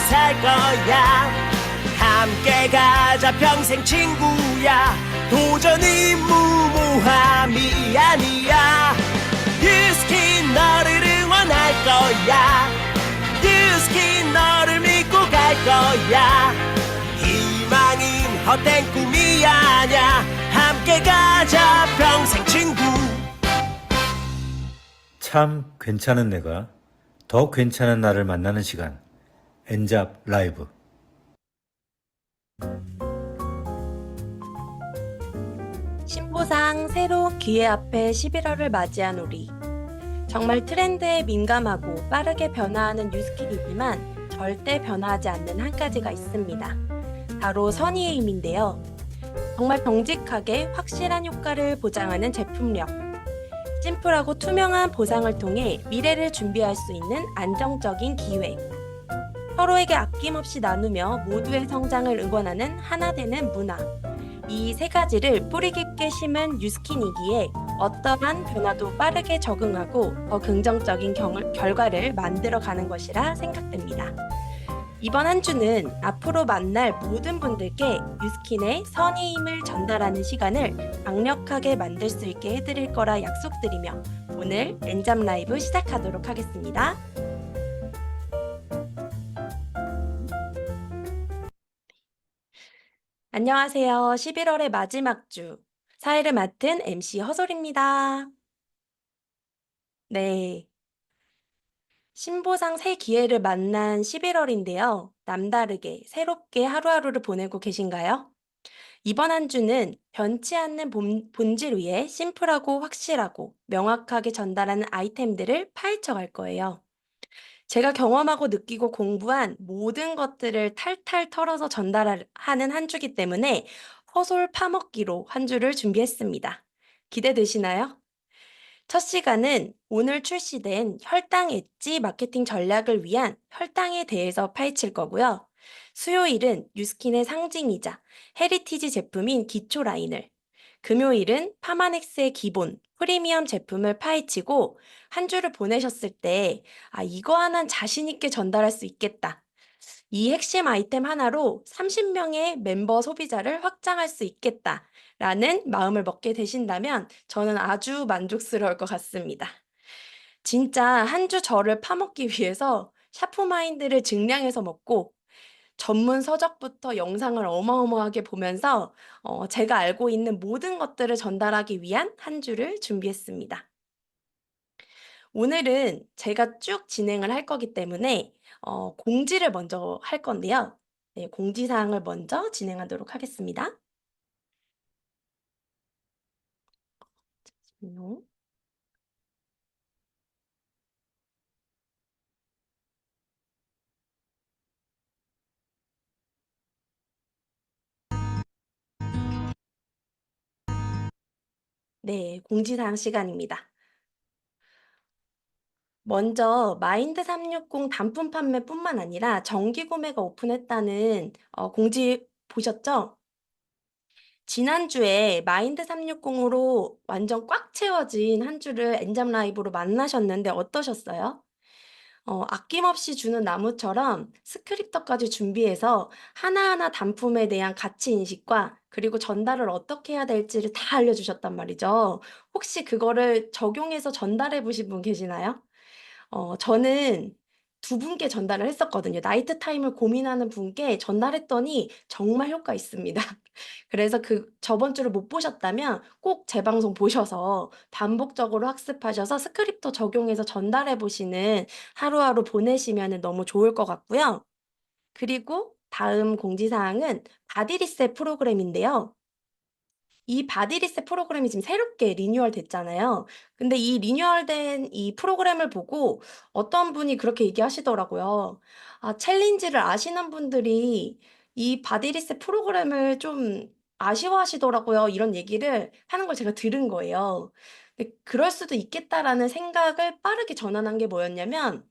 살 거야. 함께 가자 평생 친구야. 도전이 무모함이 아니야. 유스킨 너를 응원할 거야. 유스킨 너를 믿고 갈 거야. 희망은 헛된 꿈이 아냐. 함께 가자 평생 친구. 참 괜찮은 내가 더 괜찮은 나를 만나는 시간, 엔잡 라이브. 신보상 새로운 기회 앞에 11월을 맞이한 우리. 정말 트렌드에 민감하고 빠르게 변화하는 뉴스킨이지만 절대 변화하지 않는 한 가지가 있습니다. 바로 선의의 힘인데요. 정말 정직하게 확실한 효과를 보장하는 제품력. 심플하고 투명한 보상을 통해 미래를 준비할 수 있는 안정적인 기회. 서로에게 아낌없이 나누며 모두의 성장을 응원하는 하나 되는 문화. 이 세 가지를 뿌리 깊게 심은 뉴스킨이기에 어떠한 변화도 빠르게 적응하고 더 긍정적인 결과를 만들어가는 것이라 생각됩니다. 이번 한 주는 앞으로 만날 모든 분들께 뉴스킨의 선의 힘을 전달하는 시간을 강력하게 만들 수 있게 해드릴 거라 약속드리며 오늘 엔잡 라이브 시작하도록 하겠습니다. 안녕하세요. 11월의 마지막 주 사회를 맡은 MC 허솔입니다. 네. 신보상 새 기회를 만난 11월인데요. 남다르게 새롭게 하루하루를 보내고 계신가요? 이번 한 주는 변치 않는 본질 위에 심플하고 확실하고 명확하게 전달하는 아이템들을 파헤쳐 갈 거예요. 제가 경험하고 느끼고 공부한 모든 것들을 탈탈 털어서 전달하는 한 주기 때문에 허솔 파먹기로 한 주를 준비했습니다. 기대되시나요? 첫 시간은 오늘 출시된 혈당 엣지 마케팅 전략을 위한 혈당에 대해서 파헤칠 거고요. 수요일은 뉴스킨의 상징이자 헤리티지 제품인 기초 라인을, 금요일은 파마넥스의 기본, 프리미엄 제품을 파헤치고 한 주를 보내셨을 때 이거 하나는 자신 있게 전달할 수 있겠다. 이 핵심 아이템 하나로 30명의 멤버 소비자를 확장할 수 있겠다라는 마음을 먹게 되신다면 저는 아주 만족스러울 것 같습니다. 진짜 한 주 저를 파먹기 위해서 샤프마인드를 증량해서 먹고 전문 서적부터 영상을 어마어마하게 보면서 제가 알고 있는 모든 것들을 전달하기 위한 한 주를 준비했습니다. 오늘은 제가 쭉 진행을 할 거기 때문에 공지를 먼저 할 건데요. 네, 공지사항을 먼저 진행하도록 하겠습니다. 잠시만요. 네, 공지사항 시간입니다. 먼저 마인드 360 단품 판매뿐만 아니라 정기 구매가 오픈했다는 공지 보셨죠? 지난주에 마인드 360으로 완전 꽉 채워진 한 주를 엔잡 라이브로 만나셨는데 어떠셨어요? 아낌없이 주는 나무처럼 스크립터까지 준비해서 하나하나 단품에 대한 가치 인식과 그리고 전달을 어떻게 해야 될지를 다 알려주셨단 말이죠. 혹시 그거를 적용해서 전달해 보신 분 계시나요? 저는 두 분께 전달을 했었거든요. 나이트 타임을 고민하는 분께 전달했더니 정말 효과 있습니다. 그래서 저번 주를 못 보셨다면 꼭 제 방송 보셔서 반복적으로 학습하셔서 스크립터 적용해서 전달해 보시는 하루하루 보내시면은 너무 좋을 것 같고요. 그리고 다음 공지사항은 바디 리셋 프로그램인데요. 이 바디 리셋 프로그램이 지금 새롭게 리뉴얼 됐잖아요. 근데 이 리뉴얼된 이 프로그램을 보고 어떤 분이 그렇게 얘기하시더라고요. 챌린지를 아시는 분들이 이 바디 리셋 프로그램을 좀 아쉬워하시더라고요. 이런 얘기를 하는 걸 제가 들은 거예요. 근데 '그럴 수도 있겠다.'라는 생각을 빠르게 전환한 게 뭐였냐면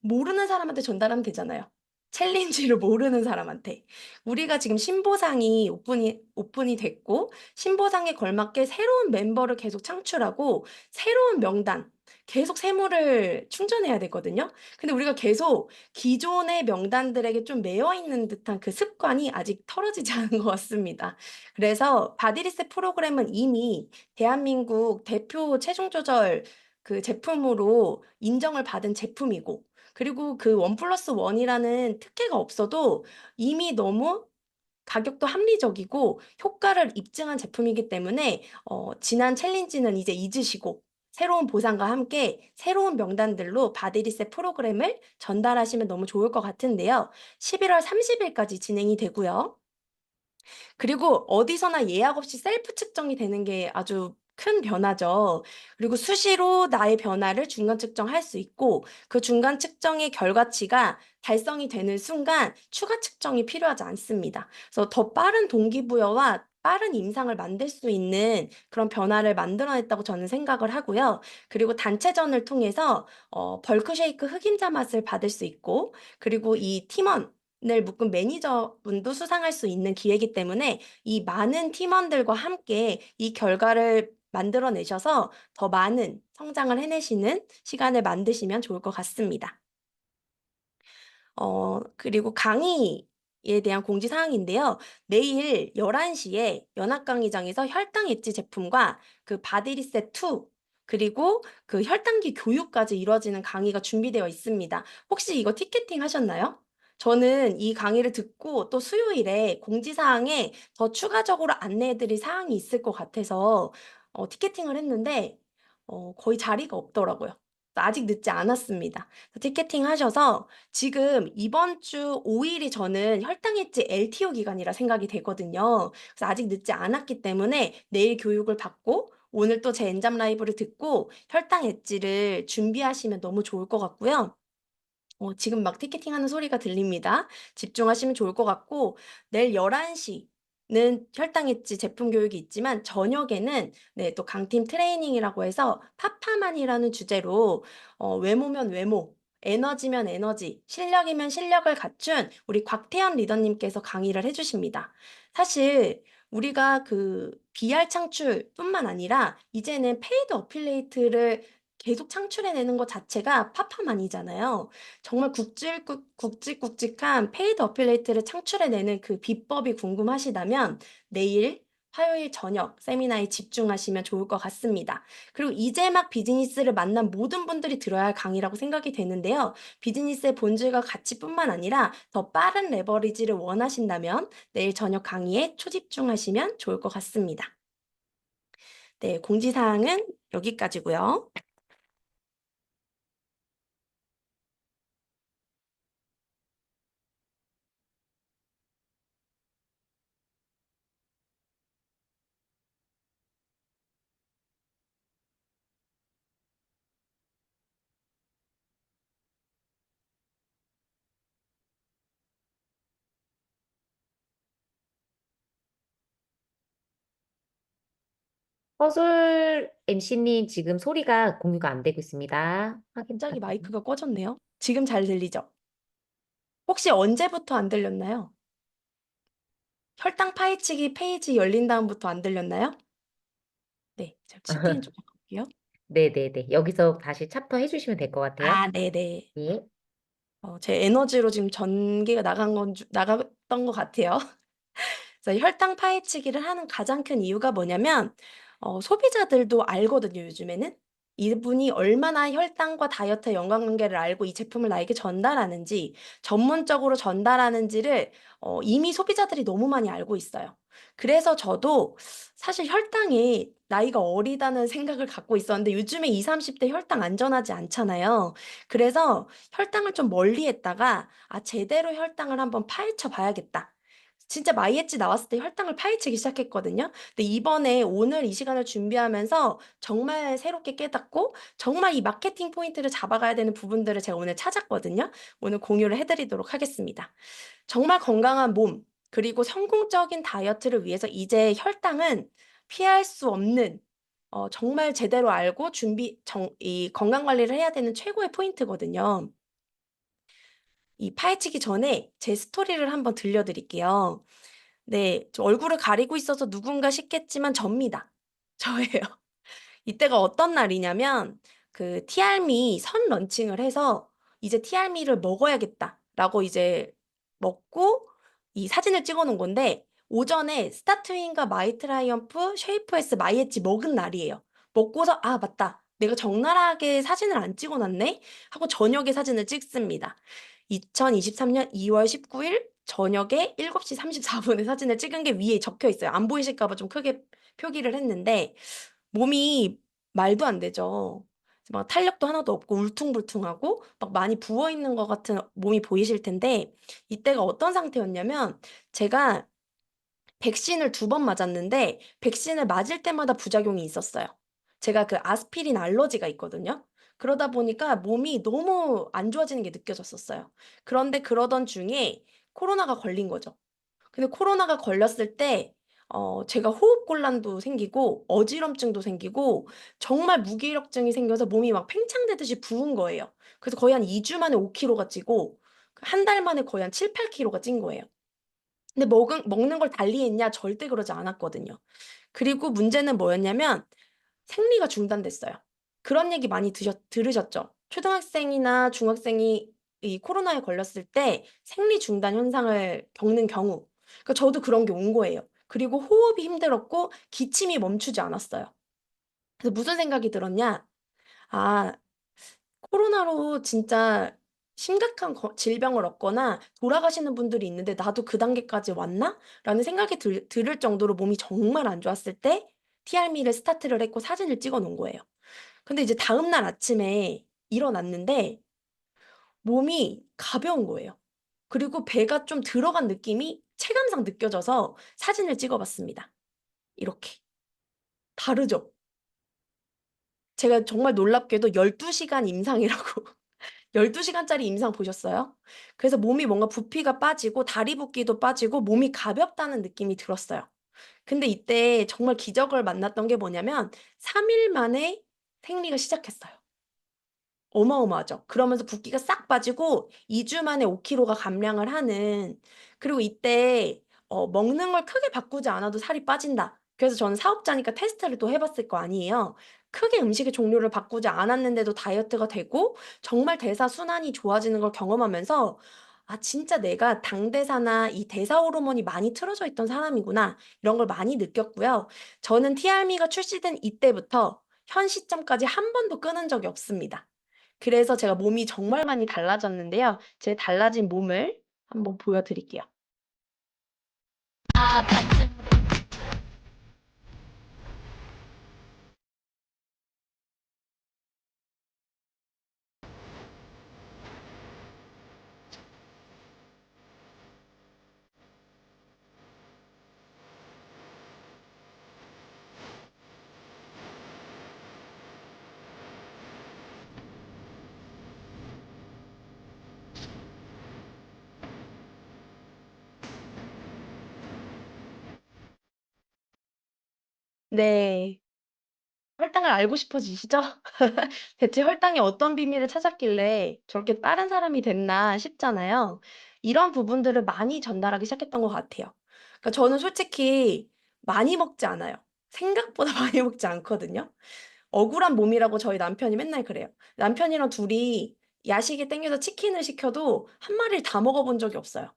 모르는 사람한테 전달하면 되잖아요. 챌린지를 모르는 사람한테. 우리가 지금 신보상이 오픈이 됐고 신보상에 걸맞게 새로운 멤버를 계속 창출하고 새로운 명단 계속 세모를 충전해야 되거든요. 근데 우리가 계속 기존의 명단들에게 좀 매여 있는 듯한 그 습관이 아직 털어지지 않은 것 같습니다. 그래서 바디리셋 프로그램은 이미 대한민국 대표 체중 조절 그 제품으로 인정을 받은 제품이고, 그리고 그 원 플러스 원이라는 특혜가 없어도 이미 너무 가격도 합리적이고 효과를 입증한 제품이기 때문에 지난 챌린지는 이제 잊으시고 새로운 보상과 함께 새로운 명단들로 바디리셋 프로그램을 전달하시면 너무 좋을 것 같은데요. 11월 30일까지 진행이 되고요. 그리고 어디서나 예약 없이 셀프 측정이 되는 게 아주 큰 변화죠. 그리고 수시로 나의 변화를 중간 측정할 수 있고, 그 중간 측정의 결과치가 달성이 되는 순간 추가 측정이 필요하지 않습니다. 그래서 더 빠른 동기부여와 빠른 임상을 만들 수 있는 그런 변화를 만들어냈다고 저는 생각을 하고요. 그리고 단체전을 통해서 벌크 쉐이크 흑임자 맛을 받을 수 있고, 그리고 이 팀원 을 묶은 매니저분도 수상할 수 있는 기회이기 때문에 이 많은 팀원들과 함께 이 결과를 만들어내셔서 더 많은 성장을 해내시는 시간을 만드시면 좋을 것 같습니다. 그리고 강의에 대한 공지사항인데요. 내일 11시에 연합강의장에서 혈당 엣지 제품과 그 바디리셋 2 그리고 그 혈당기 교육까지 이루어지는 강의가 준비되어 있습니다. 혹시 이거 티켓팅 하셨나요? 저는 이 강의를 듣고 또 수요일에 공지사항에 더 추가적으로 안내해드릴 사항이 있을 것 같아서 티켓팅을 했는데 거의 자리가 없더라고요. 아직 늦지 않았습니다. 티켓팅 하셔서 지금 이번 주 5일이 저는 혈당 엣지 LTO 기간이라 생각이 되거든요. 그래서 아직 늦지 않았기 때문에 내일 교육을 받고 오늘 또 제 엔잡 라이브를 듣고 혈당 엣지를 준비하시면 너무 좋을 것 같고요. 지금 막 티켓팅하는 소리가 들립니다. 집중하시면 좋을 것 같고 내일 11시는 혈당 엣지 제품 교육이 있지만 저녁에는 네, 또 강팀 트레이닝이라고 해서 파파만이라는 주제로 외모면 외모, 에너지면 에너지, 실력이면 실력을 갖춘 우리 곽태현 리더님께서 강의를 해주십니다. 사실 우리가 그 BR 창출뿐만 아니라 이제는 페이드 어필레이트를 계속 창출해내는 것 자체가 파파만이잖아요. 정말 굵직굵직한 페이드 어필레이트를 창출해내는 그 비법이 궁금하시다면 내일 화요일 저녁 세미나에 집중하시면 좋을 것 같습니다. 그리고 이제 막 비즈니스를 만난 모든 분들이 들어야 할 강의라고 생각이 되는데요. 비즈니스의 본질과 가치뿐만 아니라 더 빠른 레버리지를 원하신다면 내일 저녁 강의에 초집중하시면 좋을 것 같습니다. 네, 공지사항은 여기까지고요. 허솔 MC님 지금 소리가 공유가 안 되고 있습니다. 확인 갑자기 부탁드립니다. 마이크가 꺼졌네요. 지금 잘 들리죠? 혹시 언제부터 안 들렸나요? 혈당 파헤치기 페이지 열린 다음부터 안 들렸나요? 네, 제가 채팅 좀 바꿀게요. 네네네. 여기서 다시 챕터 해주시면 될 것 같아요. 아, 네네. 예. 제 에너지로 지금 전기가 나갔던 것 같아요. 그래서 혈당 파헤치기를 하는 가장 큰 이유가 뭐냐면 소비자들도 알거든요, 요즘에는. 이분이 얼마나 혈당과 다이어트의 연관관계를 알고 이 제품을 나에게 전달하는지, 전문적으로 전달하는지를 이미 소비자들이 너무 많이 알고 있어요. 그래서 저도 사실 혈당이 나이가 어리다는 생각을 갖고 있었는데 요즘에 20, 30대 혈당 안전하지 않잖아요. 그래서 혈당을 좀 멀리 했다가 제대로 혈당을 한번 파헤쳐 봐야겠다. 진짜 마이엣지 나왔을 때 혈당을 파헤치기 시작했거든요. 근데 이번에 오늘 이 시간을 준비하면서 정말 새롭게 깨닫고 정말 이 마케팅 포인트를 잡아가야 되는 부분들을 제가 오늘 찾았거든요. 오늘 공유를 해드리도록 하겠습니다. 정말 건강한 몸, 그리고 성공적인 다이어트를 위해서 이제 혈당은 피할 수 없는 정말 제대로 알고 이 건강 관리를 해야 되는 최고의 포인트거든요. 이 파헤치기 전에 제 스토리를 한번 들려드릴게요. 네, 저 얼굴을 가리고 있어서 누군가 싶겠지만 접니다. 저예요. 이때가 어떤 날이냐면 그 티알미 선 런칭을 해서 이제 티알미를 먹어야겠다라고 이제 먹고 이 사진을 찍어 놓은 건데 오전에 스타트윈과 마이트라이언프, 쉐이프에스, 마이엣지 먹은 날이에요. 먹고서 '아 맞다. 내가 적나라하게 사진을 안 찍어 놨네.' 하고 저녁에 사진을 찍습니다. 2023년 2월 19일 저녁에 7시 34분에 사진을 찍은 게 위에 적혀 있어요. 안 보이실까 봐 좀 크게 표기를 했는데 몸이 말도 안 되죠. 막 탄력도 하나도 없고 울퉁불퉁하고 막 많이 부어 있는 것 같은 몸이 보이실 텐데 이때가 어떤 상태였냐면 제가 백신을 2번 맞았는데 백신을 맞을 때마다 부작용이 있었어요. 제가 그 아스피린 알러지가 있거든요. 그러다 보니까 몸이 너무 안 좋아지는 게 느껴졌었어요. 그런데 그러던 중에 코로나가 걸린 거죠. 근데 코로나가 걸렸을 때 제가 호흡곤란도 생기고 어지럼증도 생기고 정말 무기력증이 생겨서 몸이 막 팽창되듯이 부은 거예요. 그래서 거의 한 2주 만에 5 킬로가 찌고 한 달 만에 거의 한 7-8 킬로가 찐 거예요. 근데 먹는 걸 달리했냐? 절대 그러지 않았거든요. 그리고 문제는 뭐였냐면 생리가 중단됐어요. 그런 얘기 많이 들으셨죠? 초등학생이나 중학생이 이 코로나에 걸렸을 때 생리 중단 현상을 겪는 경우. 그러니까 저도 그런 게 온 거예요. 그리고 호흡이 힘들었고 기침이 멈추지 않았어요. 그래서 무슨 생각이 들었냐? '아 코로나로 진짜 심각한 질병을 얻거나 돌아가시는 분들이 있는데 '나도 그 단계까지 왔나?'라는 생각이 들을 정도로 몸이 정말 안 좋았을 때 티알미를 스타트를 했고 사진을 찍어 놓은 거예요. 근데 이제 다음날 아침에 일어났는데 몸이 가벼운 거예요. 그리고 배가 좀 들어간 느낌이 체감상 느껴져서 사진을 찍어 봤습니다. 이렇게. 다르죠? 제가 정말 놀랍게도 12 시간 임상이라고 12 시간짜리 임상 보셨어요? 그래서 몸이 뭔가 부피가 빠지고 다리 붓기도 빠지고 몸이 가볍다는 느낌이 들었어요. 근데 이때 정말 기적을 만났던 게 뭐냐면 3일 만에 생리가 시작했어요. 어마어마하죠. 그러면서 붓기가 싹 빠지고 2주 만에 5 킬로가 감량을 하는 그리고 이때 먹는 걸 크게 바꾸지 않아도 살이 빠진다. 그래서 저는 사업자니까 테스트를 또 해 봤을 거 아니에요. 크게 음식의 종류를 바꾸지 않았는데도 다이어트가 되고 정말 대사 순환이 좋아지는 걸 경험하면서 '아 진짜 내가 당대사나 이 대사 호르몬이 많이 틀어져 있던 사람이구나.' 이런 걸 많이 느꼈고요. 저는 티알미가 출시된 이때부터 현 시점까지 한 번도 끊은 적이 없습니다. 그래서 제가 몸이 정말 많이 달라졌는데요. 제 달라진 몸을 한번 보여 드릴게요. 네. 혈당을 알고 싶어지시죠? 대체 혈당이 어떤 비밀을 찾았길래 저렇게 빠른 사람이 됐나 싶잖아요. 이런 부분들을 많이 전달하기 시작했던 것 같아요. 그러니까 저는 솔직히 많이 먹지 않아요. 생각보다 많이 먹지 않거든요. 억울한 몸이라고 저희 남편이 맨날 그래요. 남편이랑 둘이 야식이 땡겨서 치킨을 시켜도 한 마리를 다 먹어 본 적이 없어요.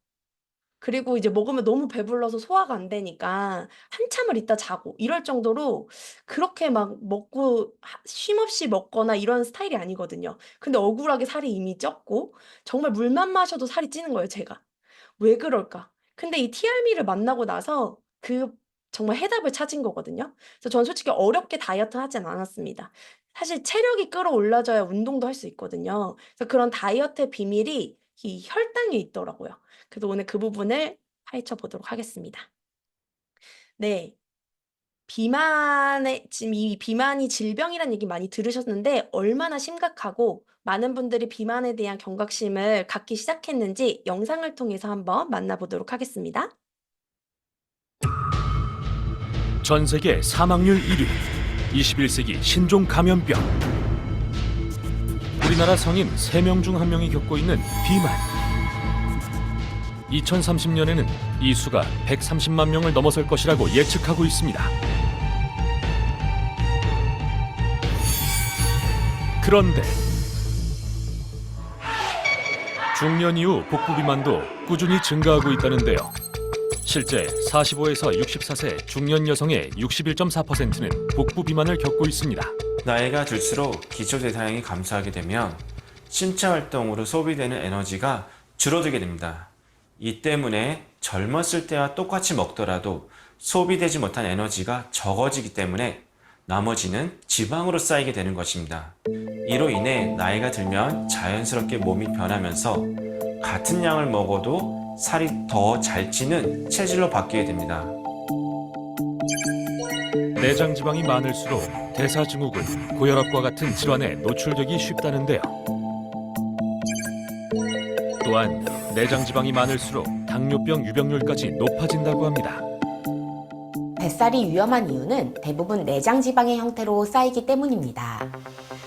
그리고 이제 먹으면 너무 배불러서 소화가 안 되니까 한참을 있다 자고 이럴 정도로 그렇게 막 먹고 쉼 없이 먹거나 이런 스타일이 아니거든요. 근데 억울하게 살이 이미 쪘고 정말 물만 마셔도 살이 찌는 거예요 제가. '왜 그럴까?' 근데 이 티알미를 만나고 나서 그 정말 해답을 찾은 거거든요. 그래서 저는 솔직히 어렵게 다이어트 하진 않았습니다. 사실 체력이 끌어올라져야 운동도 할 수 있거든요. 그래서 그런 다이어트의 비밀이 이 혈당에 있더라고요. 그래서 오늘 그 부분을 파헤쳐 보도록 하겠습니다. 네. 비만의 지금 이 비만이 질병이란 얘기 많이 들으셨는데 얼마나 심각하고 많은 분들이 비만에 대한 경각심을 갖기 시작했는지 영상을 통해서 한번 만나보도록 하겠습니다. 전 세계 사망률 1위, 21세기 신종 감염병. 우리나라 성인 3명 중 1명이 겪고 있는 비만. 2030년에는 이 수가 130만 명을 넘어설 것이라고 예측하고 있습니다. 그런데 중년 이후 복부 비만도 꾸준히 증가하고 있다는데요. 실제 45에서 64세 중년 여성의 61.4%는 복부 비만을 겪고 있습니다. 나이가 들수록 기초대사량이 감소하게 되면 신체 활동으로 소비되는 에너지가 줄어들게 됩니다. 이 때문에 젊었을 때와 똑같이 먹더라도 소비되지 못한 에너지가 적어지기 때문에 나머지는 지방으로 쌓이게 되는 것입니다. 이로 인해 나이가 들면 자연스럽게 몸이 변하면서 같은 양을 먹어도 살이 더 잘 찌는 체질로 바뀌게 됩니다. 내장 지방이 많을수록 대사증후군, 고혈압과 같은 질환에 노출되기 쉽다는데요. 또한 내장 지방이 많을수록 당뇨병 유병률까지 높아진다고 합니다. 뱃살이 위험한 이유는 대부분 내장 지방의 형태로 쌓이기 때문입니다.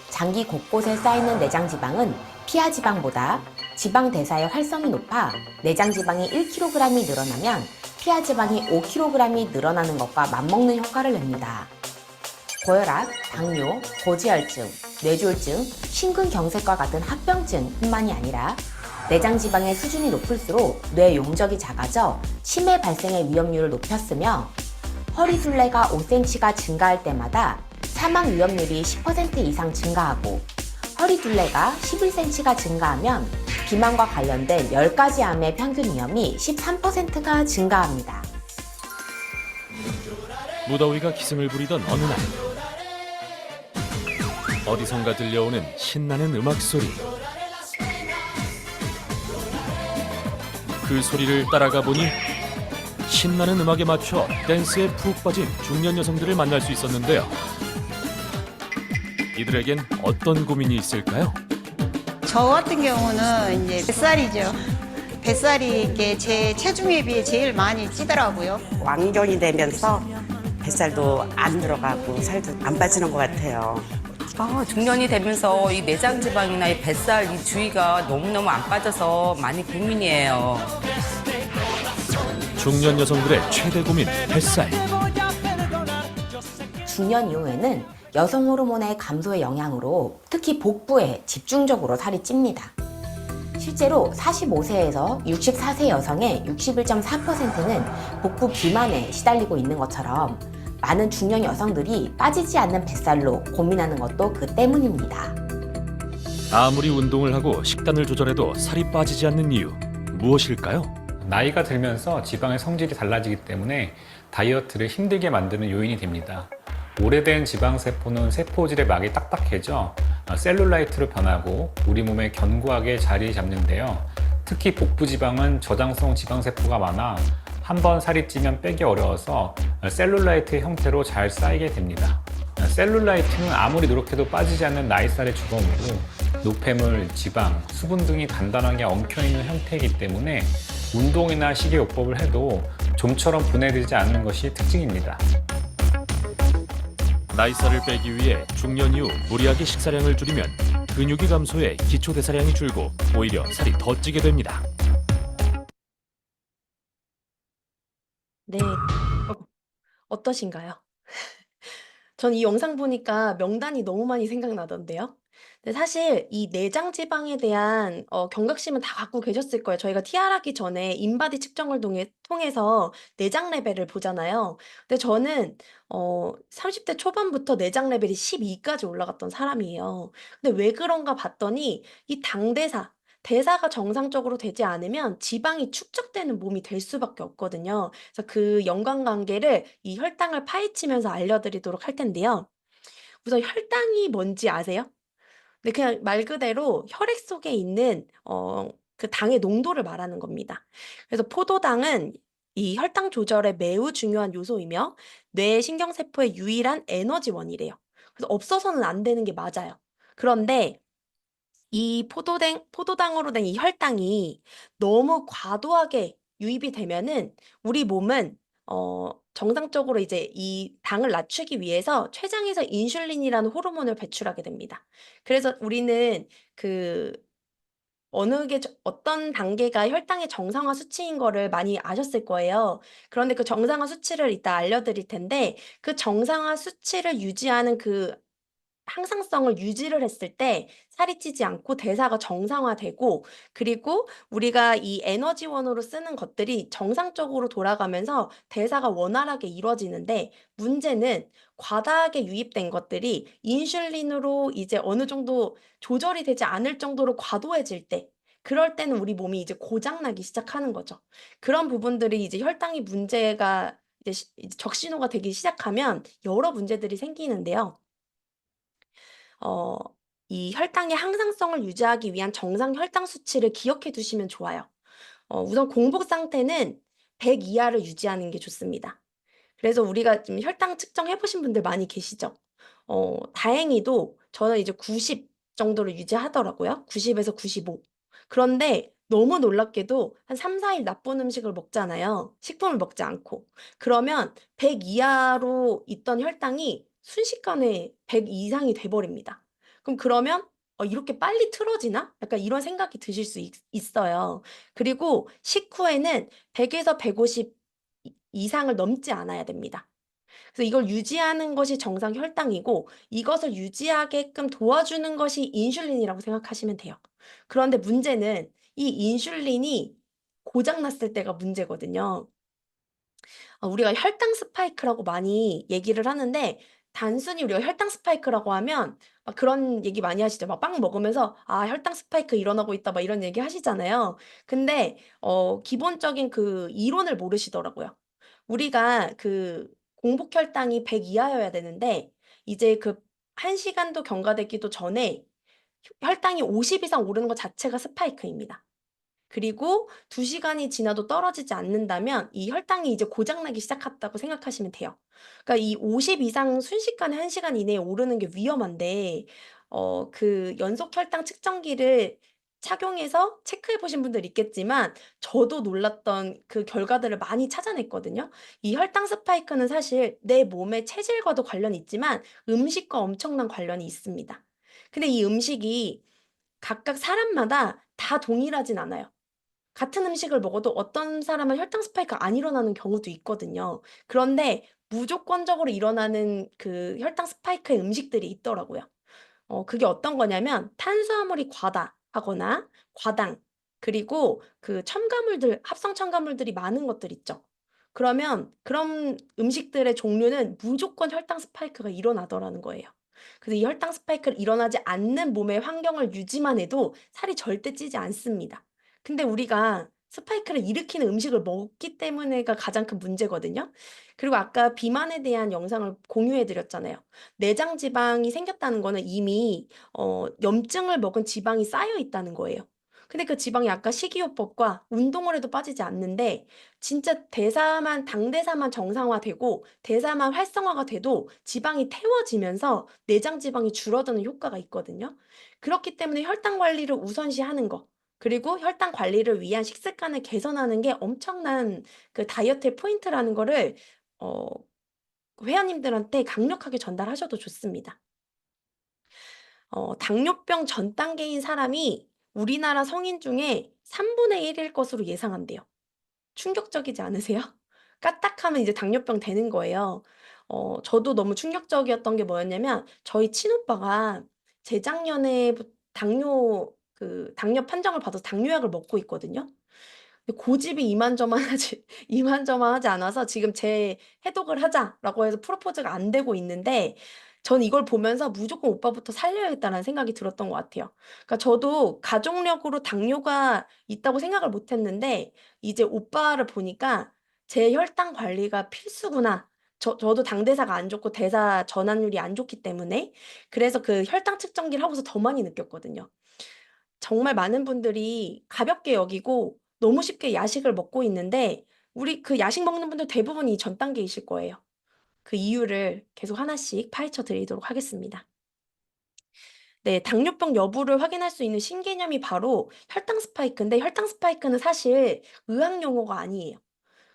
장기 곳곳에 쌓이는 내장 지방은 피하 지방보다 지방 대사의 활성이 높아 내장 지방이 1kg이 늘어나면 피하 지방이 5kg이 늘어나는 것과 맞먹는 효과를 냅니다. 고혈압, 당뇨, 고지혈증, 뇌졸중, 심근경색과 같은 합병증뿐만이 아니라 내장 지방의 수준이 높을수록 뇌 용적이 작아져 치매 발생의 위험률을 높였으며 허리둘레가 5cm가 증가할 때마다 사망 위험률이 10% 이상 증가하고 허리둘레가 11cm가 증가하면 비만과 관련된 10가지 암의 평균 위험이 13%가 증가합니다. 무더위가 기승을 부리던 어느 날 어디선가 들려오는 신나는 음악 소리. 그 소리를 따라가 보니 신나는 음악에 맞춰 댄스에 푹 빠진 중년 여성들을 만날 수 있었는데요. 이들에겐 어떤 고민이 있을까요? 저 같은 경우는 이제 뱃살이죠. 뱃살이 이게 제 체중에 비해 제일 많이 찌더라고요. 왕년이 되면서 뱃살도 안 들어가고 살도 안 빠지는 것 같아요. 중년이 되면서 이 내장 지방이나 이 뱃살 이 주위가 너무너무 안 빠져서 많이 고민이에요. 중년 여성들의 최대 고민, 뱃살. 중년 이후에는 여성 호르몬의 감소의 영향으로 특히 복부에 집중적으로 살이 찝니다. 실제로 45세에서 64세 여성의 61.4%는 복부 비만에 시달리고 있는 것처럼 많은 중년 여성들이 빠지지 않는 뱃살로 고민하는 것도 그 때문입니다. 아무리 운동을 하고 식단을 조절해도 살이 빠지지 않는 이유, 무엇일까요? 나이가 들면서 지방의 성질이 달라지기 때문에 다이어트를 힘들게 만드는 요인이 됩니다. 오래된 지방세포는 세포질의 막이 딱딱해져 셀룰라이트로 변하고 우리 몸에 견고하게 자리 잡는데요. 특히 복부 지방은 저장성 지방세포가 많아 한번 살이 찌면 빼기 어려워서 셀룰라이트의 형태로 잘 쌓이게 됩니다. 셀룰라이트는 아무리 노력해도 빠지지 않는 나이살의 주범이고 노폐물, 지방, 수분 등이 단단하게 엉켜있는 형태이기 때문에 운동이나 식이요법을 해도 좀처럼 분해되지 않는 것이 특징입니다. 나이살을 빼기 위해 중년 이후 무리하게 식사량을 줄이면 근육이 감소해 기초대사량이 줄고 오히려 살이 더 찌게 됩니다. 네, 어떠신가요? 전 이 영상 보니까 명단이 너무 많이 생각나던데요. 근데 사실 이 내장 지방에 대한 경각심은 다 갖고 계셨을 거예요. 저희가 TR하기 전에 인바디 측정을 통해서 내장 레벨을 보잖아요. 근데 저는 30대 초반부터 내장 레벨이 12까지 올라갔던 사람이에요. 근데 왜 그런가 봤더니 이 대사가 정상적으로 되지 않으면 지방이 축적되는 몸이 될 수밖에 없거든요. 그래서 그 연관관계를 이 혈당을 파헤치면서 알려드리도록 할 텐데요. 우선 혈당이 뭔지 아세요? 네, 그냥 말 그대로 혈액 속에 있는 그 당의 농도를 말하는 겁니다. 그래서 포도당은 이 혈당 조절에 매우 중요한 요소이며 뇌 신경세포의 유일한 에너지원이래요. 그래서 없어서는 안 되는 게 맞아요. 그런데 이 포도당으로 된 이 혈당이 너무 과도하게 유입이 되면은 우리 몸은 정상적으로 이제 이 당을 낮추기 위해서 췌장에서 인슐린이라는 호르몬을 배출하게 됩니다. 그래서 우리는 그 어떤 단계가 혈당의 정상화 수치인 거를 많이 아셨을 거예요. 그런데 그 정상화 수치를 이따 알려드릴 텐데 그 정상화 수치를 유지하는 그 항상성을 유지를 했을 때 살이 찌지 않고 대사가 정상화되고, 그리고 우리가 이 에너지원으로 쓰는 것들이 정상적으로 돌아가면서 대사가 원활하게 이루어지는데, 문제는 과다하게 유입된 것들이 인슐린으로 이제 어느 정도 조절이 되지 않을 정도로 과도해질 때, 그럴 때는 우리 몸이 이제 고장나기 시작하는 거죠. 그런 부분들이 이제 혈당이 문제가 이제 적신호가 되기 시작하면 여러 문제들이 생기는데요. 어, 이 혈당의 항상성을 유지하기 위한 정상 혈당 수치를 기억해 두시면 좋아요. 우선 공복 상태는 100 이하를 유지하는 게 좋습니다. 그래서 우리가 지금 혈당 측정해 보신 분들 많이 계시죠? 다행히도 저는 이제 90 정도를 유지하더라고요. 90에서 95. 그런데 너무 놀랍게도 한 3-4일 나쁜 음식을 먹잖아요. 식품을 먹지 않고. 그러면 100 이하로 있던 혈당이 순식간에 100 이상이 돼 버립니다. 그러면 '이렇게 빨리 틀어지나?' 약간 이런 생각이 드실 수 있어요. 그리고 식후에는 100 에서 150 이상을 넘지 않아야 됩니다. 그래서 이걸 유지하는 것이 정상 혈당이고, 이것을 유지하게끔 도와주는 것이 인슐린이라고 생각하시면 돼요. 그런데 문제는 이 인슐린이 고장 났을 때가 문제거든요. 우리가 혈당 스파이크라고 많이 얘기를 하는데, 단순히 우리가 혈당 스파이크라고 하면 막 그런 얘기 많이 하시죠. 막 빵 먹으면서 "아 혈당 스파이크 일어나고 있다." 막 이런 얘기 하시잖아요. 근데 기본적인 그 이론을 모르시더라고요. 우리가 그 공복 혈당이 100 이하여야 되는데, 이제 그 1 시간도 경과되기도 전에 혈당이 50 이상 오르는 것 자체가 스파이크입니다. 그리고 2 시간이 지나도 떨어지지 않는다면 이 혈당이 이제 고장나기 시작했다고 생각하시면 돼요. 그러니까 이 50 이상 순식간에 1 시간 이내에 오르는 게 위험한데, 그 연속 혈당 측정기를 착용해서 체크해 보신 분들 있겠지만, 저도 놀랐던 그 결과들을 많이 찾아냈거든요. 이 혈당 스파이크는 사실 내 몸의 체질과도 관련이 있지만 음식과 엄청난 관련이 있습니다. 근데 이 음식이 각각 사람마다 다 동일하진 않아요. 같은 음식을 먹어도 어떤 사람은 혈당 스파이크가 안 일어나는 경우도 있거든요. 그런데 무조건적으로 일어나는 그 혈당 스파이크의 음식들이 있더라고요. 그게 어떤 거냐면 탄수화물이 과다하거나 과당, 그리고 그 첨가물들, 합성 첨가물들이 많은 것들 있죠. 그러면 그런 음식들의 종류는 무조건 혈당 스파이크가 일어나더라는 거예요. 그래서 이 혈당 스파이크를 일어나지 않는 몸의 환경을 유지만 해도 살이 절대 찌지 않습니다. 근데 우리가 스파이크를 일으키는 음식을 먹기 때문에가 가장 큰 문제거든요. 그리고 아까 비만에 대한 영상을 공유해 드렸잖아요. 내장 지방이 생겼다는 거는 이미 염증을 먹은 지방이 쌓여 있다는 거예요. 근데 그 지방이 아까 식이요법과 운동을 해도 빠지지 않는데, 진짜 대사만 당 대사만 정상화되고 대사만 활성화가 돼도 지방이 태워지면서 내장 지방이 줄어드는 효과가 있거든요. 그렇기 때문에 혈당 관리를 우선시하는 거, 그리고 혈당 관리를 위한 식습관을 개선하는 게 엄청난 그 다이어트의 포인트라는 거를 어 회원님들한테 강력하게 전달하셔도 좋습니다. 당뇨병 전 단계인 사람이 우리나라 성인 중에 3분의 1일 것으로 예상한대요. 충격적이지 않으세요? 까딱하면 이제 당뇨병 되는 거예요. 저도 너무 충격적이었던 게 뭐였냐면, 저희 친오빠가 재작년에 당뇨 판정을 받아서 당뇨약을 먹고 있거든요. 근데 고집이 이만저만하지 이만저만하지 않아서 지금 "재해독을 하자."라고 해서 프로포즈가 안 되고 있는데, 전 이걸 보면서 '무조건 오빠부터 살려야겠다.'라는 생각이 들었던 것 같아요. 그러니까 저도 가족력으로 당뇨가 있다고 생각을 못 했는데, 이제 오빠를 보니까 '제 혈당 관리가 필수구나.' 저도 당대사가 안 좋고 대사 전환율이 안 좋기 때문에, 그래서 그 혈당 측정기를 하고서 더 많이 느꼈거든요. 정말 많은 분들이 가볍게 여기고 너무 쉽게 야식을 먹고 있는데, 우리 그 야식 먹는 분들 대부분이 전 단계이실 거예요. 그 이유를 계속 하나씩 파헤쳐 드리도록 하겠습니다. 네, 당뇨병 여부를 확인할 수 있는 신개념이 바로 혈당 스파이크인데, 혈당 스파이크는 사실 의학 용어가 아니에요.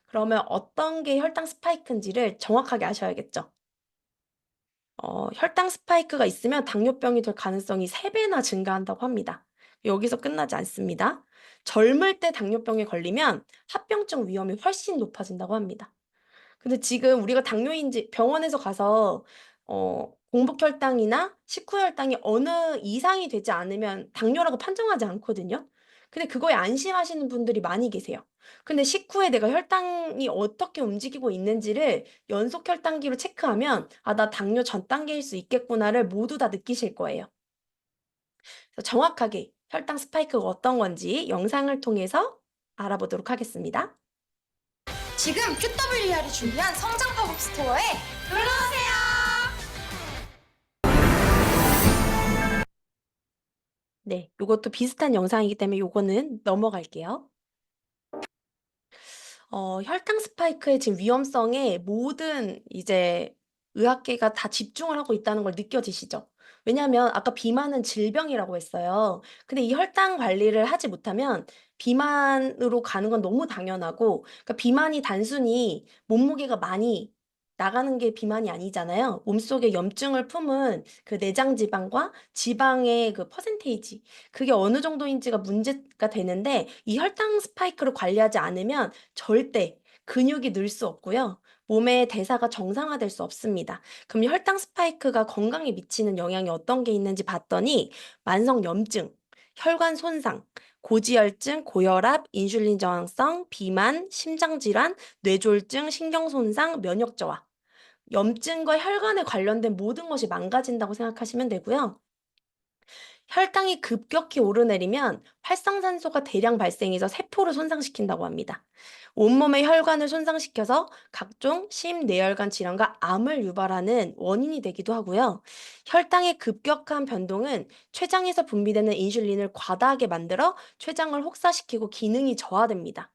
그러면 어떤 게 혈당 스파이크인지를 정확하게 아셔야겠죠. 혈당 스파이크가 있으면 당뇨병이 될 가능성이 3배나 증가한다고 합니다. 여기서 끝나지 않습니다. 젊을 때 당뇨병에 걸리면 합병증 위험이 훨씬 높아진다고 합니다. 근데 지금 우리가 당뇨인지 병원에서 가서 공복 혈당이나 식후 혈당이 어느 이상이 되지 않으면 당뇨라고 판정하지 않거든요. 근데 그거에 안심하시는 분들이 많이 계세요. 근데 식후에 내가 혈당이 어떻게 움직이고 있는지를 연속 혈당기로 체크하면 '아 나 당뇨 전 단계일 수 있겠구나.'를 모두 다 느끼실 거예요. 그래서 정확하게 혈당 스파이크가 어떤 건지 영상을 통해서 알아보도록 하겠습니다. 지금 QWER이 준비한 성장 팝업 스토어에 놀러오세요. 네, 요것도 비슷한 영상이기 때문에 요거는 넘어갈게요. 혈당 스파이크의 지금 위험성에 모든 이제 의학계가 다 집중을 하고 있다는 걸 느껴지시죠? 왜냐하면 아까 비만은 질병이라고 했어요. 근데 이 혈당 관리를 하지 못하면 비만으로 가는 건 너무 당연하고, 그러니까 비만이 단순히 몸무게가 많이 나가는 게 비만이 아니잖아요. 몸속에 염증을 품은 그 내장 지방과 지방의 그 퍼센테이지, 그게 어느 정도인지가 문제가 되는데, 이 혈당 스파이크를 관리하지 않으면 절대 근육이 늘 수 없고요. 몸의 대사가 정상화될 수 없습니다. 그럼 혈당 스파이크가 건강에 미치는 영향이 어떤 게 있는지 봤더니 만성 염증, 혈관 손상, 고지혈증, 고혈압, 인슐린 저항성, 비만, 심장질환, 뇌졸중, 신경손상, 면역 저하, 염증과 혈관에 관련된 모든 것이 망가진다고 생각하시면 되고요. 혈당이 급격히 오르내리면 활성산소가 대량 발생해서 세포를 손상시킨다고 합니다. 온몸의 혈관을 손상시켜서 각종 심뇌혈관 질환과 암을 유발하는 원인이 되기도 하고요. 혈당의 급격한 변동은 췌장에서 분비되는 인슐린을 과다하게 만들어 췌장을 혹사시키고 기능이 저하됩니다.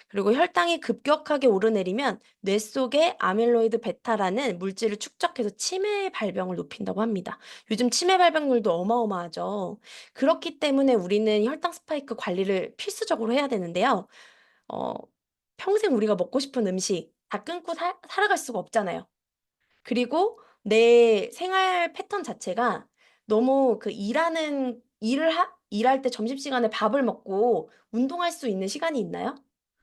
그리고 혈당이 급격하게 오르내리면 뇌 속에 아밀로이드 베타라는 물질을 축적해서 치매 발병을 높인다고 합니다. 요즘 치매 발병률도 어마어마하죠. 그렇기 때문에 우리는 혈당 스파이크 관리를 필수적으로 해야 되는데요. 어, 평생 우리가 먹고 싶은 음식 다 끊고 살아갈 수가 없잖아요. 그리고 내 생활 패턴 자체가 너무 그 일할 때 점심시간에 밥을 먹고 운동할 수 있는 시간이 있나요?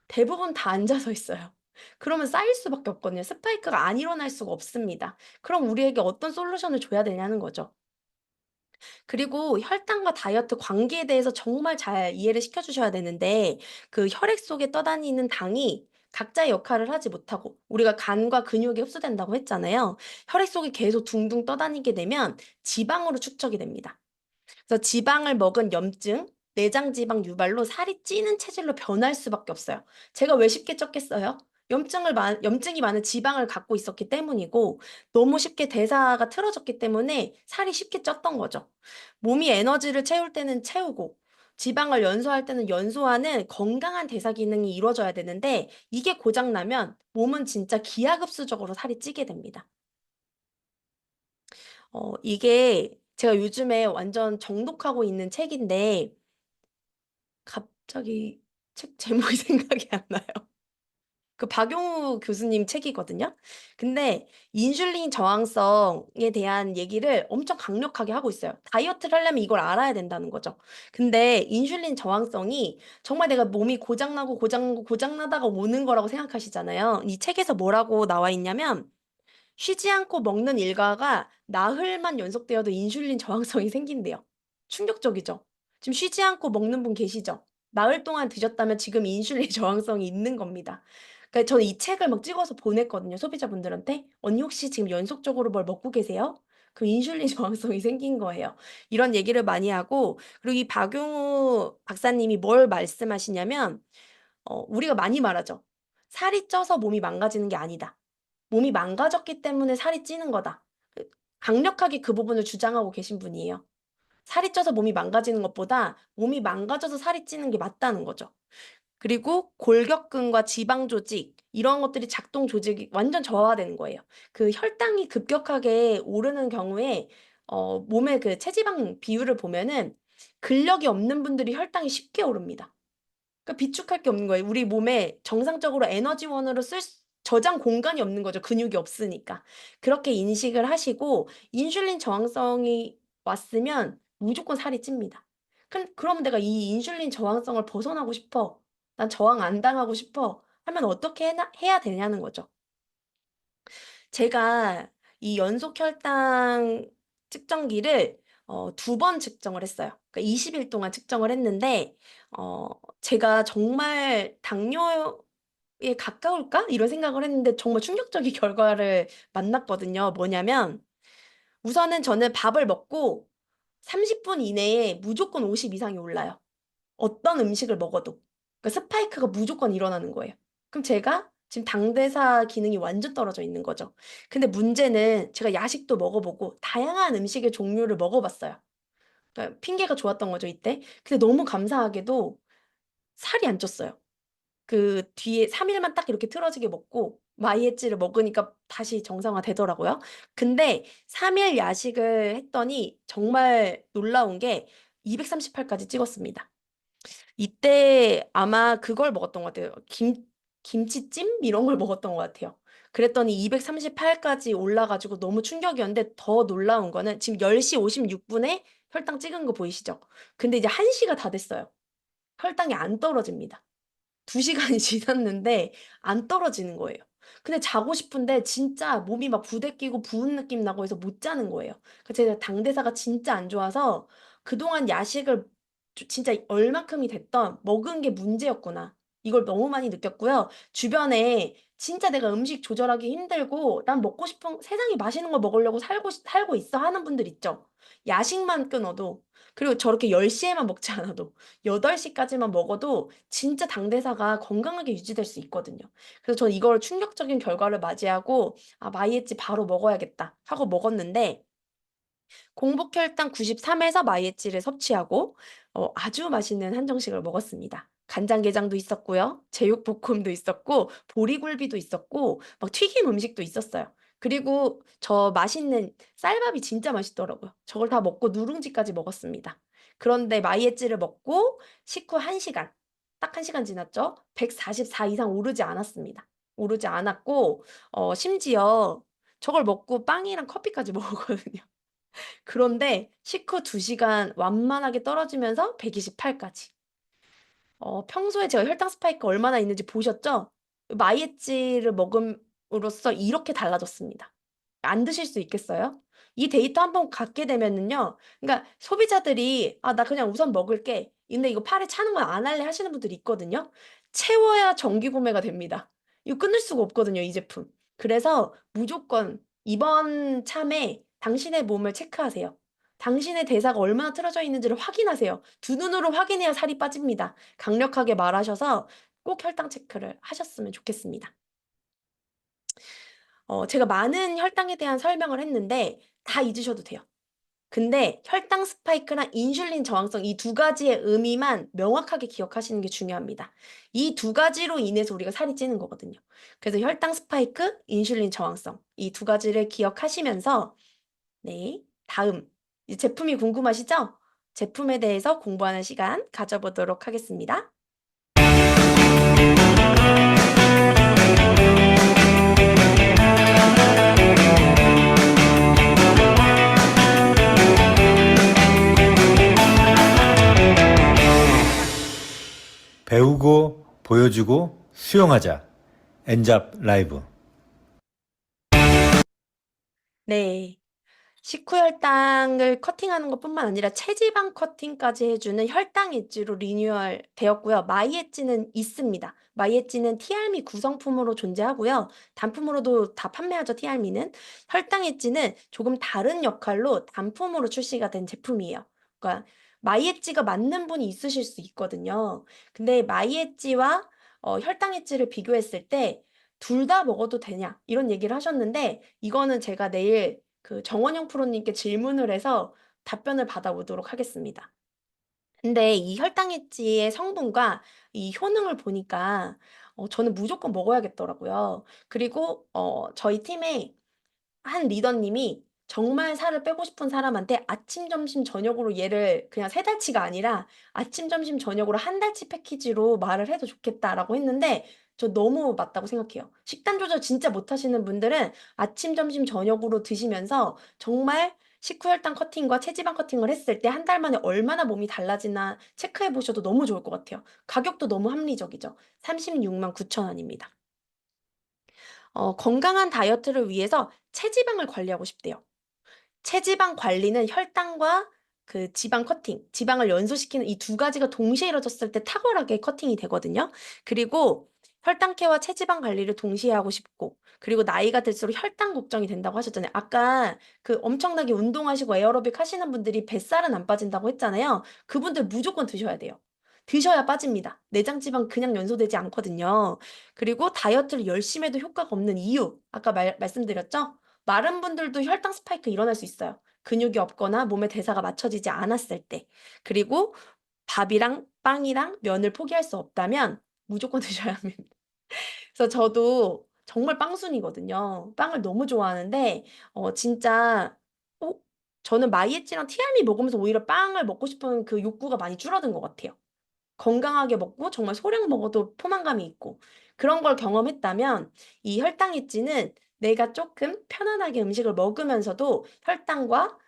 대부분 다 앉아서 있어요. 그러면 쌓일 수밖에 없거든요. 스파이크가 안 일어날 수가 없습니다. 그럼 우리에게 어떤 솔루션을 줘야 되냐는 거죠. 그리고 혈당과 다이어트 관계에 대해서 정말 잘 이해를 시켜 주셔야 되는데, 그 혈액 속에 떠다니는 당이 각자의 역할을 하지 못하고 우리가 간과 근육에 흡수된다고 했잖아요. 혈액 속에 계속 둥둥 떠다니게 되면 지방으로 축적이 됩니다. 그래서 지방을 먹은 염증, 내장 지방 유발로 살이 찌는 체질로 변할 수밖에 없어요. 제가 왜 쉽게 쪘겠어요? 염증이 많은 지방을 갖고 있었기 때문이고, 너무 쉽게 대사가 틀어졌기 때문에 살이 쉽게 쪘던 거죠. 몸이 에너지를 채울 때는 채우고 지방을 연소할 때는 연소하는 건강한 대사 기능이 이루어져야 되는데, 이게 고장나면 몸은 진짜 기하급수적으로 살이 찌게 됩니다. 이게 제가 요즘에 완전 정독하고 있는 책인데 갑자기 책 제목이 생각이 안 나요. 그 박용우 교수님 책이거든요. 근데 인슐린 저항성에 대한 얘기를 엄청 강력하게 하고 있어요. 다이어트를 하려면 이걸 알아야 된다는 거죠. 근데 인슐린 저항성이 정말 내가 몸이 고장나고 고장나고 고장나다가 오는 거라고 생각하시잖아요. 이 책에서 뭐라고 나와 있냐면, 쉬지 않고 먹는 일과가 나흘만 연속되어도 인슐린 저항성이 생긴대요. 충격적이죠? 지금 쉬지 않고 먹는 분 계시죠? 나흘 동안 드셨다면 지금 인슐린 저항성이 있는 겁니다. 그러니까 저는 이 책을 막 찍어서 보냈거든요, 소비자분들한테. "언니 혹시 지금 연속적으로 뭘 먹고 계세요?" 그럼 인슐린 저항성이 생긴 거예요. 이런 얘기를 많이 하고, 그리고 이 박용우 박사님이 뭘 말씀하시냐면, 우리가 많이 말하죠. "살이 쪄서 몸이 망가지는 게 아니다. 몸이 망가졌기 때문에 살이 찌는 거다." 강력하게 그 부분을 주장하고 계신 분이에요. 살이 쪄서 몸이 망가지는 것보다 몸이 망가져서 살이 찌는 게 맞다는 거죠. 그리고 골격근과 지방 조직, 이런 것들이 작동 조직이 완전 저하되는 거예요. 그 혈당이 급격하게 오르는 경우에 몸의 그 체지방 비율을 보면은 근력이 없는 분들이 혈당이 쉽게 오릅니다. 그러니까 비축할 게 없는 거예요. 우리 몸에 정상적으로 에너지원으로 저장 공간이 없는 거죠, 근육이 없으니까. 그렇게 인식을 하시고 인슐린 저항성이 왔으면 무조건 살이 찝니다. 그럼 내가 이 인슐린 저항성을 벗어나고 싶어, 난 저항 안 당하고 싶어 하면 어떻게 해야 되냐는 거죠. 제가 이 연속 혈당 측정기를 2번 측정을 했어요. 그러니까 20일 동안 측정을 했는데 제가 정말 당뇨에 가까울까? 이런 생각을 했는데 정말 충격적인 결과를 만났거든요. 뭐냐면 우선은 저는 밥을 먹고 30분 이내에 무조건 50 이상이 올라요. 어떤 음식을 먹어도. 그러니까 스파이크가 무조건 일어나는 거예요. 그럼 제가 지금 당대사 기능이 완전 떨어져 있는 거죠. 근데 문제는 제가 야식도 먹어보고 다양한 음식의 종류를 먹어봤어요. 그러니까 핑계가 좋았던 거죠, 이때. 근데 너무 감사하게도 살이 안 쪘어요. 그 뒤에 3 일만 딱 이렇게 틀어지게 먹고 마이애찌를 먹으니까 다시 정상화되더라고요. 근데 3일 야식을 했더니 정말 놀라운 게 238 까지 찍었습니다. 이때 아마 그걸 먹었던 것 같아요. 김치찜 이런 걸 먹었던 것 같아요. 그랬더니 238 까지 올라 가지고 너무 충격이었는데 더 놀라운 거는 지금 10시 56 분에 혈당 찍은 거 보이시죠? 근데 이제 1 시가 다 됐어요. 혈당이 안 떨어집니다. 2 시간이 지났는데 안 떨어지는 거예요. 근데 자고 싶은데 진짜 몸이 막 부대끼고 부은 느낌 나고 해서 못 자는 거예요. 제가 당대사가 진짜 안 좋아서 그동안 야식을 진짜 얼마큼이 됐던 '먹은 게 문제였구나.' 이걸 너무 많이 느꼈고요. 주변에 진짜 내가 음식 조절하기 힘들고 '난 먹고 싶은 세상에 맛있는 거 먹으려고 살고 있어.' 하는 분들 있죠. 야식만 끊어도 그리고 저렇게 10 시에만 먹지 않아도 8 시까지만 먹어도 진짜 당대사가 건강하게 유지될 수 있거든요. 그래서 저는 이걸 충격적인 결과를 맞이하고 '아 마이애찌 바로 먹어야겠다.' 하고 먹었는데 공복혈당 93에서 마이애찌를 섭취하고 아주 맛있는 한정식을 먹었습니다. 간장게장도 있었고요. 제육볶음도 있었고 보리굴비도 있었고 막 튀김 음식도 있었어요. 그리고 저 맛있는 쌀밥이 진짜 맛있더라고요. 저걸 다 먹고 누룽지까지 먹었습니다. 그런데 마이애찌를 먹고 식후 1 시간, 딱 1 시간 지났죠. 144 이상 오르지 않았습니다. 오르지 않았고 심지어 저걸 먹고 빵이랑 커피까지 먹었거든요. 그런데 식후 2 시간 완만하게 떨어지면서 128 까지. 평소에 제가 혈당 스파이크가 얼마나 있는지 보셨죠? 마이애찌를 먹음으로써 이렇게 달라졌습니다. 안 드실 수 있겠어요? 이 데이터 한번 갖게 되면은요. 그러니까 소비자들이 '아 나 그냥 우선 먹을게. 근데 이거 팔에 차는 건 안 할래.' 하시는 분들이 있거든요. 채워야 정기 구매가 됩니다. 이거 끊을 수가 없거든요, 이 제품. 그래서 무조건 이번 참에 당신의 몸을 체크하세요. 당신의 대사가 얼마나 틀어져 있는지를 확인하세요. 두 눈으로 확인해야 살이 빠집니다. 강력하게 말하셔서 꼭 혈당 체크를 하셨으면 좋겠습니다. 제가 많은 혈당에 대한 설명을 했는데 다 잊으셔도 돼요. 근데 혈당 스파이크랑 인슐린 저항성 이 두 가지의 의미만 명확하게 기억하시는 게 중요합니다. 이 두 가지로 인해서 우리가 살이 찌는 거거든요. 그래서 혈당 스파이크, 인슐린 저항성 이 두 가지를 기억하시면서 네, 다음 이 제품이 궁금하시죠? 제품에 대해서 공부하는 시간 가져보도록 하겠습니다. 배우고 보여주고 수용하자. 엔잡 라이브. 네. 식후 혈당을 커팅하는 것뿐만 아니라 체지방 커팅까지 해주는 혈당 엣지로 리뉴얼 되었고요. 마이 엣지는 있습니다. 마이 엣지는 티알미 구성품으로 존재하고요. 단품으로도 다 판매하죠, 티알미는. 혈당 엣지는 조금 다른 역할로 단품으로 출시가 된 제품이에요. 그러니까 마이 엣지가 맞는 분이 있으실 수 있거든요. 근데 마이 엣지와 혈당 엣지를 비교했을 때 둘 다 먹어도 되냐 이런 얘기를 하셨는데 이거는 제가 내일 그 정원영 프로님께 질문을 해서 답변을 받아보도록 하겠습니다. 근데 이 혈당 엣지의 성분과 이 효능을 보니까 저는 무조건 먹어야겠더라고요. 그리고 저희 팀에 한 리더님이 정말 살을 빼고 싶은 사람한테 아침, 점심, 저녁으로 얘를 그냥 3 달치가 아니라 아침, 점심, 저녁으로 1 달치 패키지로 말을 해도 좋겠다라고 했는데 저 너무 맞다고 생각해요. 식단 조절 진짜 못하시는 분들은 아침, 점심, 저녁으로 드시면서 정말 식후 혈당 커팅과 체지방 커팅을 했을 때 1달 만에 얼마나 몸이 달라지나 체크해 보셔도 너무 좋을 것 같아요. 가격도 너무 합리적이죠. 369,000 원입니다. 건강한 다이어트를 위해서 체지방을 관리하고 싶대요. 체지방 관리는 혈당과 그 지방 커팅, 지방을 연소시키는 이 두 가지가 동시에 이루어졌을 때 탁월하게 커팅이 되거든요. 그리고 혈당계와 체지방 관리를 동시에 하고 싶고, 그리고 나이가 들수록 혈당 걱정이 된다고 하셨잖아요. 아까 그 엄청나게 운동하시고 에어로빅 하시는 분들이 뱃살은 안 빠진다고 했잖아요. 그분들 무조건 드셔야 돼요. 드셔야 빠집니다. 내장 지방 그냥 연소되지 않거든요. 그리고 다이어트를 열심히 해도 효과가 없는 이유, 아까 말씀드렸죠? 마른 분들도 혈당 스파이크 일어날 수 있어요. 근육이 없거나 몸의 대사가 맞춰지지 않았을 때. 그리고 밥이랑 빵이랑 면을 포기할 수 없다면 무조건 드셔야 합니다. 그래서 저도 정말 빵순이거든요. 빵을 너무 좋아하는데 진짜 어 저는 마이애찌랑 티알미 먹으면서 오히려 빵을 먹고 싶은 그 욕구가 많이 줄어든 것 같아요. 건강하게 먹고 정말 소량 먹어도 포만감이 있고 그런 걸 경험했다면 이 혈당이찌는 내가 조금 편안하게 음식을 먹으면서도 혈당과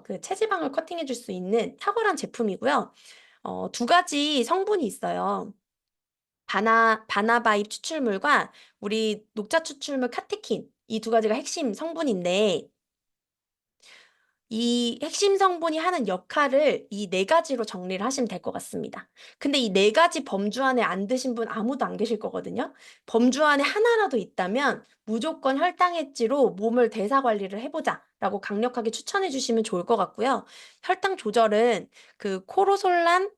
그 체지방을 커팅해 줄 수 있는 탁월한 제품이고요. 두 가지 성분이 있어요. 바나바잎 추출물과 우리 녹차 추출물 카테킨 이 두 가지가 핵심 성분인데 이 핵심 성분이 하는 역할을 이 네 가지로 정리를 하시면 될 것 같습니다. 근데 이 네 가지 범주 안에 안 드신 분 아무도 안 계실 거거든요. 범주 안에 하나라도 있다면 무조건 혈당 엣지로 몸을 대사 관리를 해보자라고 강력하게 추천해 주시면 좋을 것 같고요. 혈당 조절은 그 코로솔란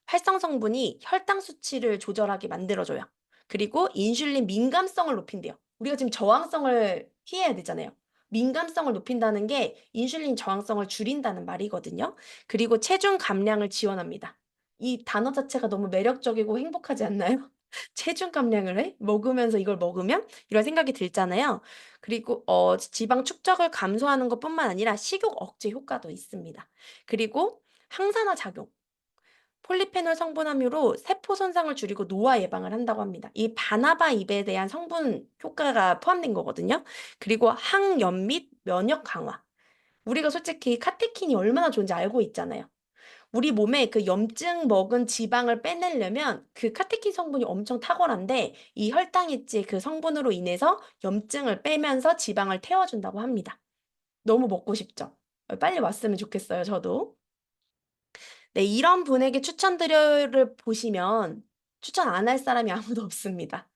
활성 성분이 혈당 수치를 조절하게 만들어줘요. 그리고 인슐린 민감성을 높인대요. 우리가 지금 저항성을 피해야 되잖아요. 민감성을 높인다는 게 인슐린 저항성을 줄인다는 말이거든요. 그리고 체중 감량을 지원합니다. 이 단어 자체가 너무 매력적이고 행복하지 않나요? 체중 감량을 해? 먹으면서 이걸 먹으면? 이런 생각이 들잖아요. 그리고 지방 축적을 감소하는 것뿐만 아니라 식욕 억제 효과도 있습니다. 그리고 항산화 작용. 폴리페놀 성분 함유로 세포 손상을 줄이고 노화 예방을 한다고 합니다. 이 바나바 잎에 대한 성분 효과가 포함된 거거든요. 그리고 항염 및 면역 강화. 우리가 솔직히 카테킨이 얼마나 좋은지 알고 있잖아요. 우리 몸에 그 염증 먹은 지방을 빼내려면 그 카테킨 성분이 엄청 탁월한데 이 혈당 엣지의 그 성분으로 인해서 염증을 빼면서 지방을 태워준다고 합니다. 너무 먹고 싶죠? 빨리 왔으면 좋겠어요, 저도. 네, 이런 분에게 추천드려를 보시면 추천 안 할 사람이 아무도 없습니다.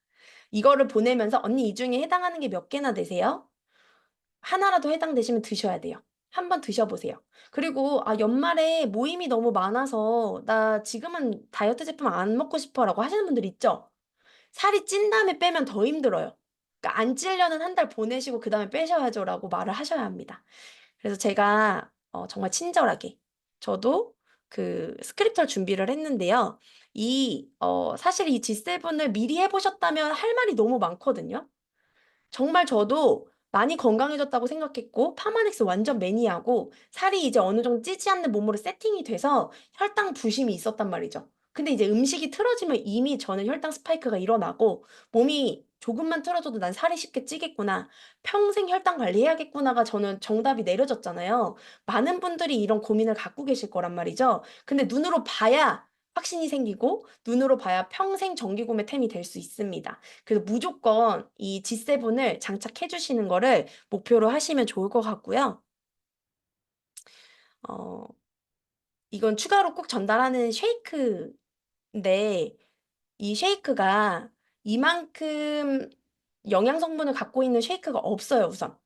이거를 보내면서 언니 이 중에 해당하는 게 몇 개나 되세요? 하나라도 해당되시면 드셔야 돼요. 한번 드셔보세요. 그리고 연말에 모임이 너무 많아서 나 지금은 다이어트 제품 안 먹고 싶어라고 하시는 분들 있죠? 살이 찐 다음에 빼면 더 힘들어요. 그러니까 안 찌려는 한 달 보내시고 그다음에 빼셔야죠라고 말을 하셔야 합니다. 그래서 제가 정말 친절하게 저도 그 스크립트를 준비를 했는데요. 사실 이 G7을 미리 해보셨다면 할 말이 너무 많거든요. 정말 저도 많이 건강해졌다고 생각했고 파마넥스 완전 매니아고 살이 이제 어느 정도 찌지 않는 몸으로 세팅이 돼서 혈당 부심이 있었단 말이죠. 근데 이제 음식이 틀어지면 이미 저는 혈당 스파이크가 일어나고 몸이 조금만 틀어져도 난 살이 쉽게 찌겠구나. 평생 혈당 관리해야겠구나가 저는 정답이 내려졌잖아요. 많은 분들이 이런 고민을 갖고 계실 거란 말이죠. 근데 눈으로 봐야 확신이 생기고 눈으로 봐야 평생 정기구매템이 될 수 있습니다. 그래서 무조건 이 G7을 장착해 주시는 거를 목표로 하시면 좋을 것 같고요. 어, 이건 추가로 꼭 전달하는 쉐이크인데 이 쉐이크가 이만큼 영양 성분을 갖고 있는 쉐이크가 없어요, 우선.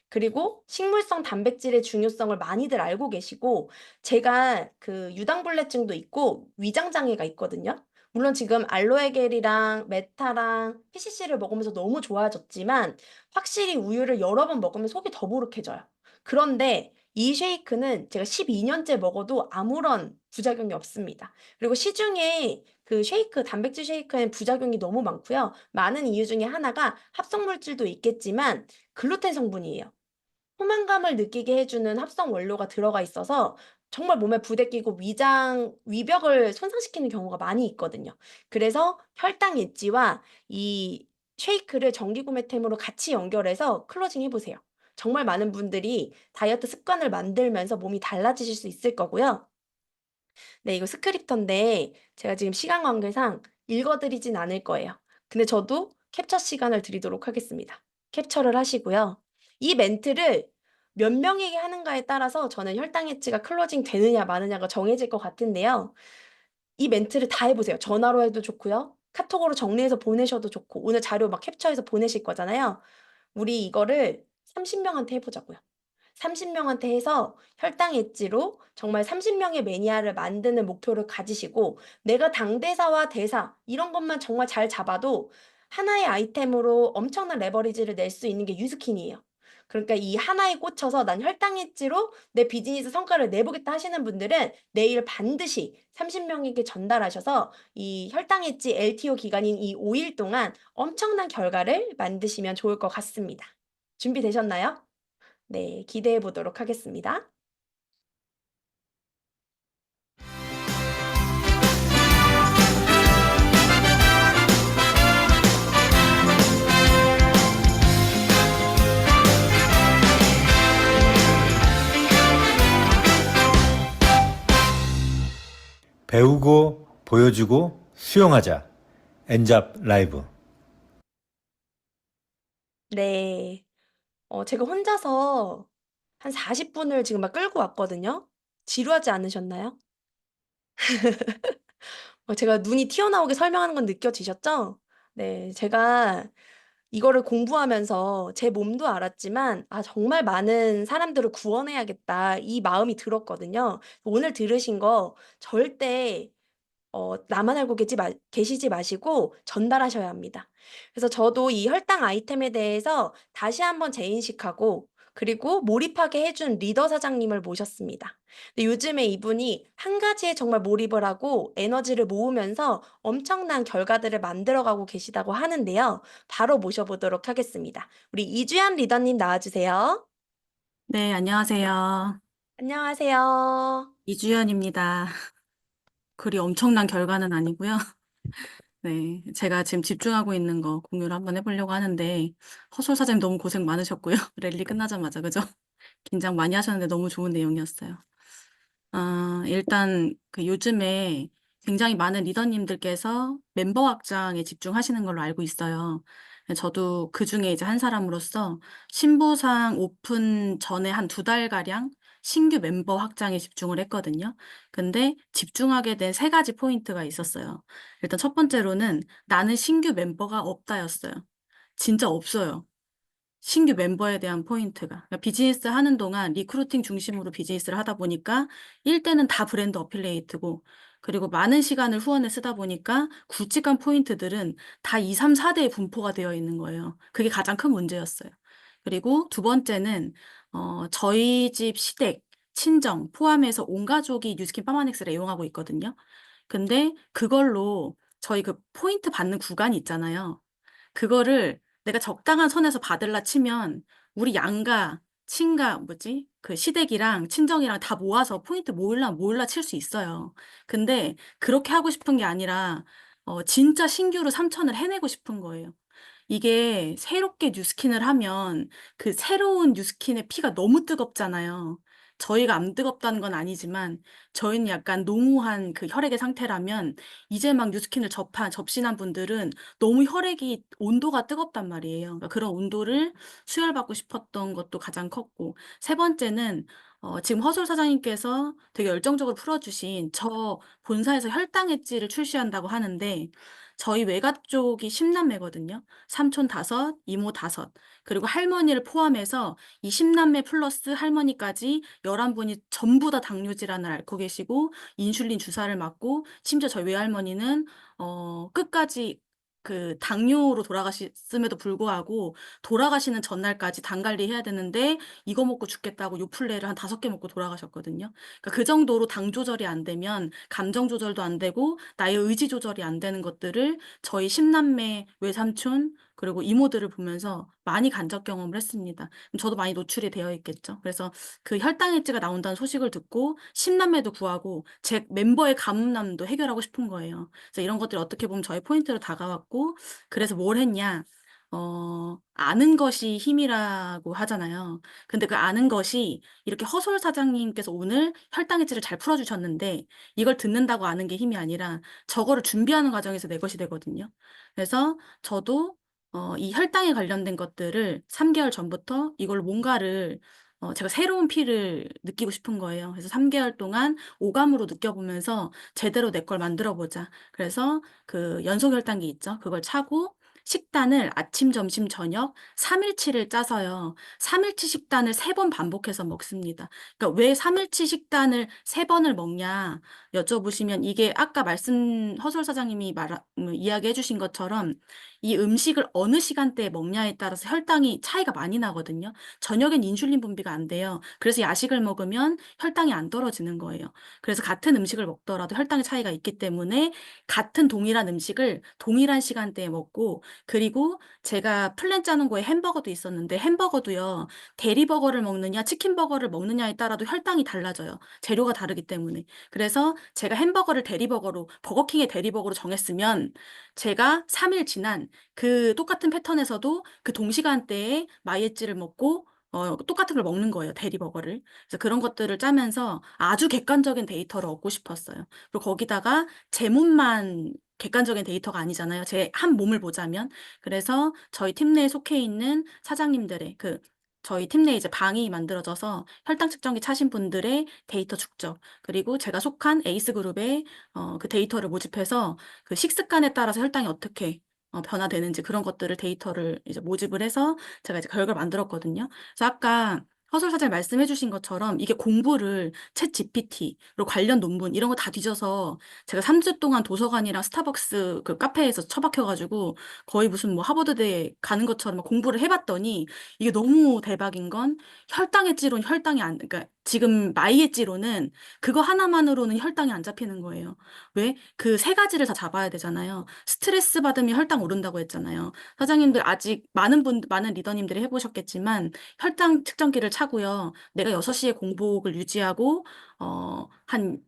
그리고 식물성 단백질의 중요성을 많이들 알고 계시고 제가 그 유당불내증도 있고 위장 장애가 있거든요. 물론 지금 알로에겔이랑 메타랑 PCC를 먹으면서 너무 좋아졌지만 확실히 우유를 여러 번 먹으면 속이 더부룩해져요. 그런데 이 쉐이크는 제가 12년째 먹어도 아무런 부작용이 없습니다. 그리고 시중에 그 쉐이크, 단백질 쉐이크엔 부작용이 너무 많고요. 많은 이유 중에 하나가 합성 물질도 있겠지만 글루텐 성분이에요. 포만감을 느끼게 해주는 합성 원료가 들어가 있어서 정말 몸에 부대끼고 위벽을 손상시키는 경우가 많이 있거든요. 그래서 혈당 엣지와 이 쉐이크를 정기구매템으로 같이 연결해서 클로징 해보세요. 정말 많은 분들이 다이어트 습관을 만들면서 몸이 달라지실 수 있을 거고요. 네, 이거 스크립터인데 제가 지금 시간 관계상 읽어드리진 않을 거예요. 근데 저도 캡처 시간을 드리도록 하겠습니다. 캡처를 하시고요. 이 멘트를 몇 명에게 하는가에 따라서 저는 혈당 엣지가 클로징 되느냐 마느냐가 정해질 것 같은데요. 이 멘트를 다 해보세요. 전화로 해도 좋고요. 카톡으로 정리해서 보내셔도 좋고 오늘 자료 막 캡처해서 보내실 거잖아요. 우리 이거를 30명한테 해보자고요. 30명한테 해서 혈당 엣지로 정말 30명의 매니아를 만드는 목표를 가지시고 내가 당대사와 대사 이런 것만 정말 잘 잡아도 하나의 아이템으로 엄청난 레버리지를 낼 수 있는 게 뉴스킨이에요. 그러니까 이 하나에 꽂혀서 난 혈당 엣지로 내 비즈니스 성과를 내보겠다 하시는 분들은 내일 반드시 30명에게 전달하셔서 이 혈당 엣지 LTO 기간인 이 5일 동안 엄청난 결과를 만드시면 좋을 것 같습니다. 준비되셨나요? 네, 기대해 보도록 하겠습니다. 배우고 보여주고 수용하자. 엔잡 라이브. 네. 제가 혼자서 한 40분을 지금 막 끌고 왔거든요. 지루하지 않으셨나요? 제가 눈이 튀어나오게 설명하는 건 느껴지셨죠? 네, 제가 이거를 공부하면서 제 몸도 알았지만 '아 정말 많은 사람들을 구원해야겠다.' 이 마음이 들었거든요. 오늘 들으신 거 절대 나만 알고 계시지 마시고 전달하셔야 합니다. 그래서 저도 이 혈당 아이템에 대해서 다시 한번 재인식하고 그리고 몰입하게 해준 리더 사장님을 모셨습니다. 근데 요즘에 이분이 한 가지에 정말 몰입을 하고 에너지를 모으면서 엄청난 결과들을 만들어 가고 계시다고 하는데요. 바로 모셔보도록 하겠습니다. 우리 이주연 리더님 나와 주세요. 네, 안녕하세요. 안녕하세요. 이주연입니다. 그리 엄청난 결과는 아니고요. 네, 제가 지금 집중하고 있는 거 공유를 한번 해보려고 하는데 허솔 사장님 너무 고생 많으셨고요. 랠리 끝나자마자 그죠? 긴장 많이 하셨는데 너무 좋은 내용이었어요. 일단 그 요즘에 굉장히 많은 리더님들께서 멤버 확장에 집중하시는 걸로 알고 있어요. 저도 그중에 이제 한 사람으로서 신보상 오픈 전에 한 2달가량 신규 멤버 확장에 집중을 했거든요. 근데 집중하게 된 3가지 포인트가 있었어요. 일단 첫 번째로는 나는 신규 멤버가 없다였어요. 진짜 없어요. 신규 멤버에 대한 포인트가. 그러니까 비즈니스 하는 동안 리크루팅 중심으로 비즈니스를 하다 보니까 1대는 다 브랜드 어필레이트고 그리고 많은 시간을 후원에 쓰다 보니까 굵직한 포인트들은 다 2, 3, 4대에 분포가 되어 있는 거예요. 그게 가장 큰 문제였어요. 그리고 두 번째는 저희 집 시댁, 친정 포함해서 온 가족이 뉴스킨 파마넥스를 애용하고 있거든요. 근데 그걸로 저희 그 포인트 받는 구간이 있잖아요. 그거를 내가 적당한 선에서 받을라 치면 우리 양가, 친가 뭐지? 그 시댁이랑 친정이랑 다 모아서 포인트 모을라 칠 수 있어요. 근데 그렇게 하고 싶은 게 아니라 진짜 신규로 3,000을 해내고 싶은 거예요. 이게 새롭게 뉴스킨을 하면 그 새로운 뉴스킨의 피가 너무 뜨겁잖아요. 저희가 안 뜨겁다는 건 아니지만 저희는 약간 농후한 그 혈액의 상태라면 이제 막 뉴스킨을 접신한 분들은 너무 혈액이 온도가 뜨겁단 말이에요. 그러니까 그런 온도를 수혈받고 싶었던 것도 가장 컸고 세 번째는 지금 허솔 사장님께서 되게 열정적으로 풀어주신 저 본사에서 혈당 엣지를 출시한다고 하는데 저희 외가 쪽이 10남매거든요. 삼촌 5, 이모 5, 그리고 할머니를 포함해서 이 10남매 플러스 할머니까지 11분이 전부 다 당뇨 질환을 앓고 계시고 인슐린 주사를 맞고 심지어 저희 외할머니는 끝까지 그 당뇨로 돌아가셨음에도 불구하고 돌아가시는 전날까지 당 관리해야 되는데 이거 먹고 죽겠다고 요플레를 한 5개 먹고 돌아가셨거든요. 그러니까 그 정도로 당 조절이 안 되면 감정 조절도 안 되고 나의 의지 조절이 안 되는 것들을 저희 10남매 외삼촌 그리고 이모들을 보면서 많이 간접 경험을 했습니다. 저도 많이 노출이 되어 있겠죠. 그래서 그 혈당 엣지가 나온다는 소식을 듣고 10남매도 구하고 제 멤버의 가뭄남도 해결하고 싶은 거예요. 그래서 이런 것들이 어떻게 보면 저의 포인트로 다가왔고 그래서 뭘 했냐? 아는 것이 힘이라고 하잖아요. 근데 그 아는 것이 이렇게 허솔 사장님께서 오늘 혈당 엣지를 잘 풀어주셨는데 이걸 듣는다고 아는 게 힘이 아니라 저거를 준비하는 과정에서 내 것이 되거든요. 그래서 저도 이 혈당에 관련된 것들을 3개월 전부터 이걸 뭔가를 제가 새로운 피를 느끼고 싶은 거예요. 그래서 3개월 동안 오감으로 느껴보면서 제대로 내 걸 만들어 보자. 그래서 그 연속 혈당기 있죠. 그걸 차고 식단을 아침, 점심, 저녁 3일치를 짜서요. 3일치 식단을 3번 반복해서 먹습니다. 그러니까 왜 3일치 식단을 3번을 먹냐 여쭤보시면 이게 아까 허설 사장님이 이야기해 주신 것처럼 이 음식을 어느 시간대에 먹냐에 따라서 혈당이 차이가 많이 나거든요. 저녁엔 인슐린 분비가 안 돼요. 그래서 야식을 먹으면 혈당이 안 떨어지는 거예요. 그래서 같은 음식을 먹더라도 혈당의 차이가 있기 때문에 같은 동일한 음식을 동일한 시간대에 먹고 그리고 제가 플랜 짜는 거에 햄버거도 있었는데 햄버거도요. 대리버거를 먹느냐 치킨버거를 먹느냐에 따라도 혈당이 달라져요. 재료가 다르기 때문에. 그래서 제가 햄버거를 대리버거로 버거킹의 대리버거로 정했으면 제가 3일 지난 그 똑같은 패턴에서도 그 동시간대에 마이애찌를 먹고 똑같은 걸 먹는 거예요. 대리버거를. 그래서 그런 것들을 짜면서 아주 객관적인 데이터를 얻고 싶었어요. 그리고 거기다가 제 몸만 객관적인 데이터가 아니잖아요. 제 한 몸을 보자면. 그래서 저희 팀 내에 속해 있는 사장님들의 저희 팀 내에 이제 방이 만들어져서 혈당 측정기 차신 분들의 데이터 축적, 그리고 제가 속한 에이스 그룹에 그 데이터를 모집해서 그 식습관에 따라서 혈당이 어떻게 변화되는지 그런 것들을 데이터를 이제 모집을 해서 제가 이제 결과를 만들었거든요. 그래서 아까 허설 사장님 말씀해 주신 것처럼 이게 공부를 챗 GPT, 그리고 관련 논문 이런 거 다 뒤져서 제가 3주 동안 도서관이랑 스타벅스 그 카페에서 처박혀가지고 거의 무슨 뭐 하버드대 가는 것처럼 막 공부를 해봤더니 이게 너무 대박인 건 혈당이 그러니까 지금 마이애찌로는 그거 하나만으로는 혈당이 안 잡히는 거예요. 왜? 그 세 가지를 다 잡아야 되잖아요. 스트레스 받으면 혈당 오른다고 했잖아요. 사장님들 아직 많은 리더님들이 해보셨겠지만 혈당 측정기를 차고요. 내가 6시에 공복을 유지하고 한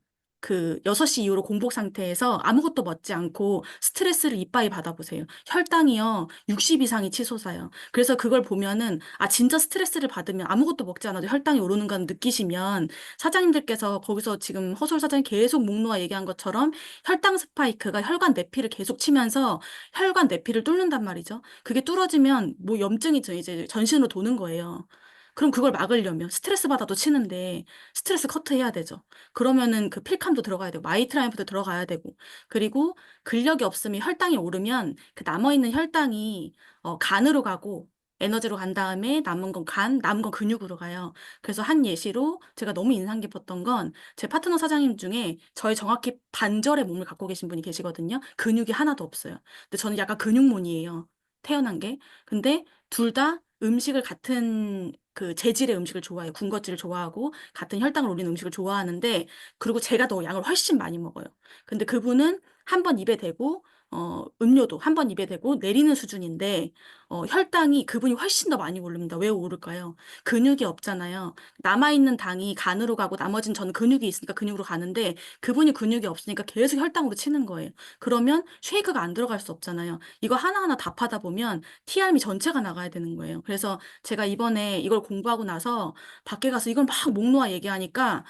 6시 이후로 공복 상태에서 아무것도 먹지 않고 스트레스를 이빠이 받아보세요. 혈당이요, 60 이상이 치솟아요. 그래서 그걸 보면은, 진짜 스트레스를 받으면 아무것도 먹지 않아도 혈당이 오르는 건 느끼시면, 사장님들께서 거기서 지금 허솔 사장님 계속 목 놓아 얘기한 것처럼 혈당 스파이크가 혈관 내피를 계속 치면서 혈관 내피를 뚫는단 말이죠. 그게 뚫어지면 뭐 염증이 이제 전신으로 도는 거예요. 그럼 그걸 막으려면 스트레스 받아도 치는데 스트레스 커트해야 되죠. 그러면은 그 필캄도 들어가야 되고 마이트라이프도 들어가야 되고 그리고 근력이 없으면 혈당이 오르면 그 남아있는 혈당이 간으로 가고 에너지로 간 다음에 남은 건 남은 건 근육으로 가요. 그래서 한 예시로 제가 너무 인상 깊었던 건 제 파트너 사장님 중에 저희 정확히 반절의 몸을 갖고 계신 분이 계시거든요. 근육이 하나도 없어요. 근데 저는 약간 근육몬이에요. 태어난 게. 근데 둘 다 음식을 같은 그 재질의 음식을 좋아해요. 군것질을 좋아하고 같은 혈당을 올리는 음식을 좋아하는데 그리고 제가 더 양을 훨씬 많이 먹어요. 근데 그분은 한 번 입에 대고 음료도 한 번 입에 대고 내리는 수준인데 혈당이 그분이 훨씬 더 많이 오릅니다. 왜 오를까요? 근육이 없잖아요. 남아있는 당이 간으로 가고 나머지는 저는 근육이 있으니까 근육으로 가는데 그분이 근육이 없으니까 계속 혈당으로 치는 거예요. 그러면 쉐이크가 안 들어갈 수 없잖아요. 이거 하나하나 답하다 보면 TRM이 전체가 나가야 되는 거예요. 그래서 제가 이번에 이걸 공부하고 나서 밖에 가서 이걸 막 목 놓아 얘기하니까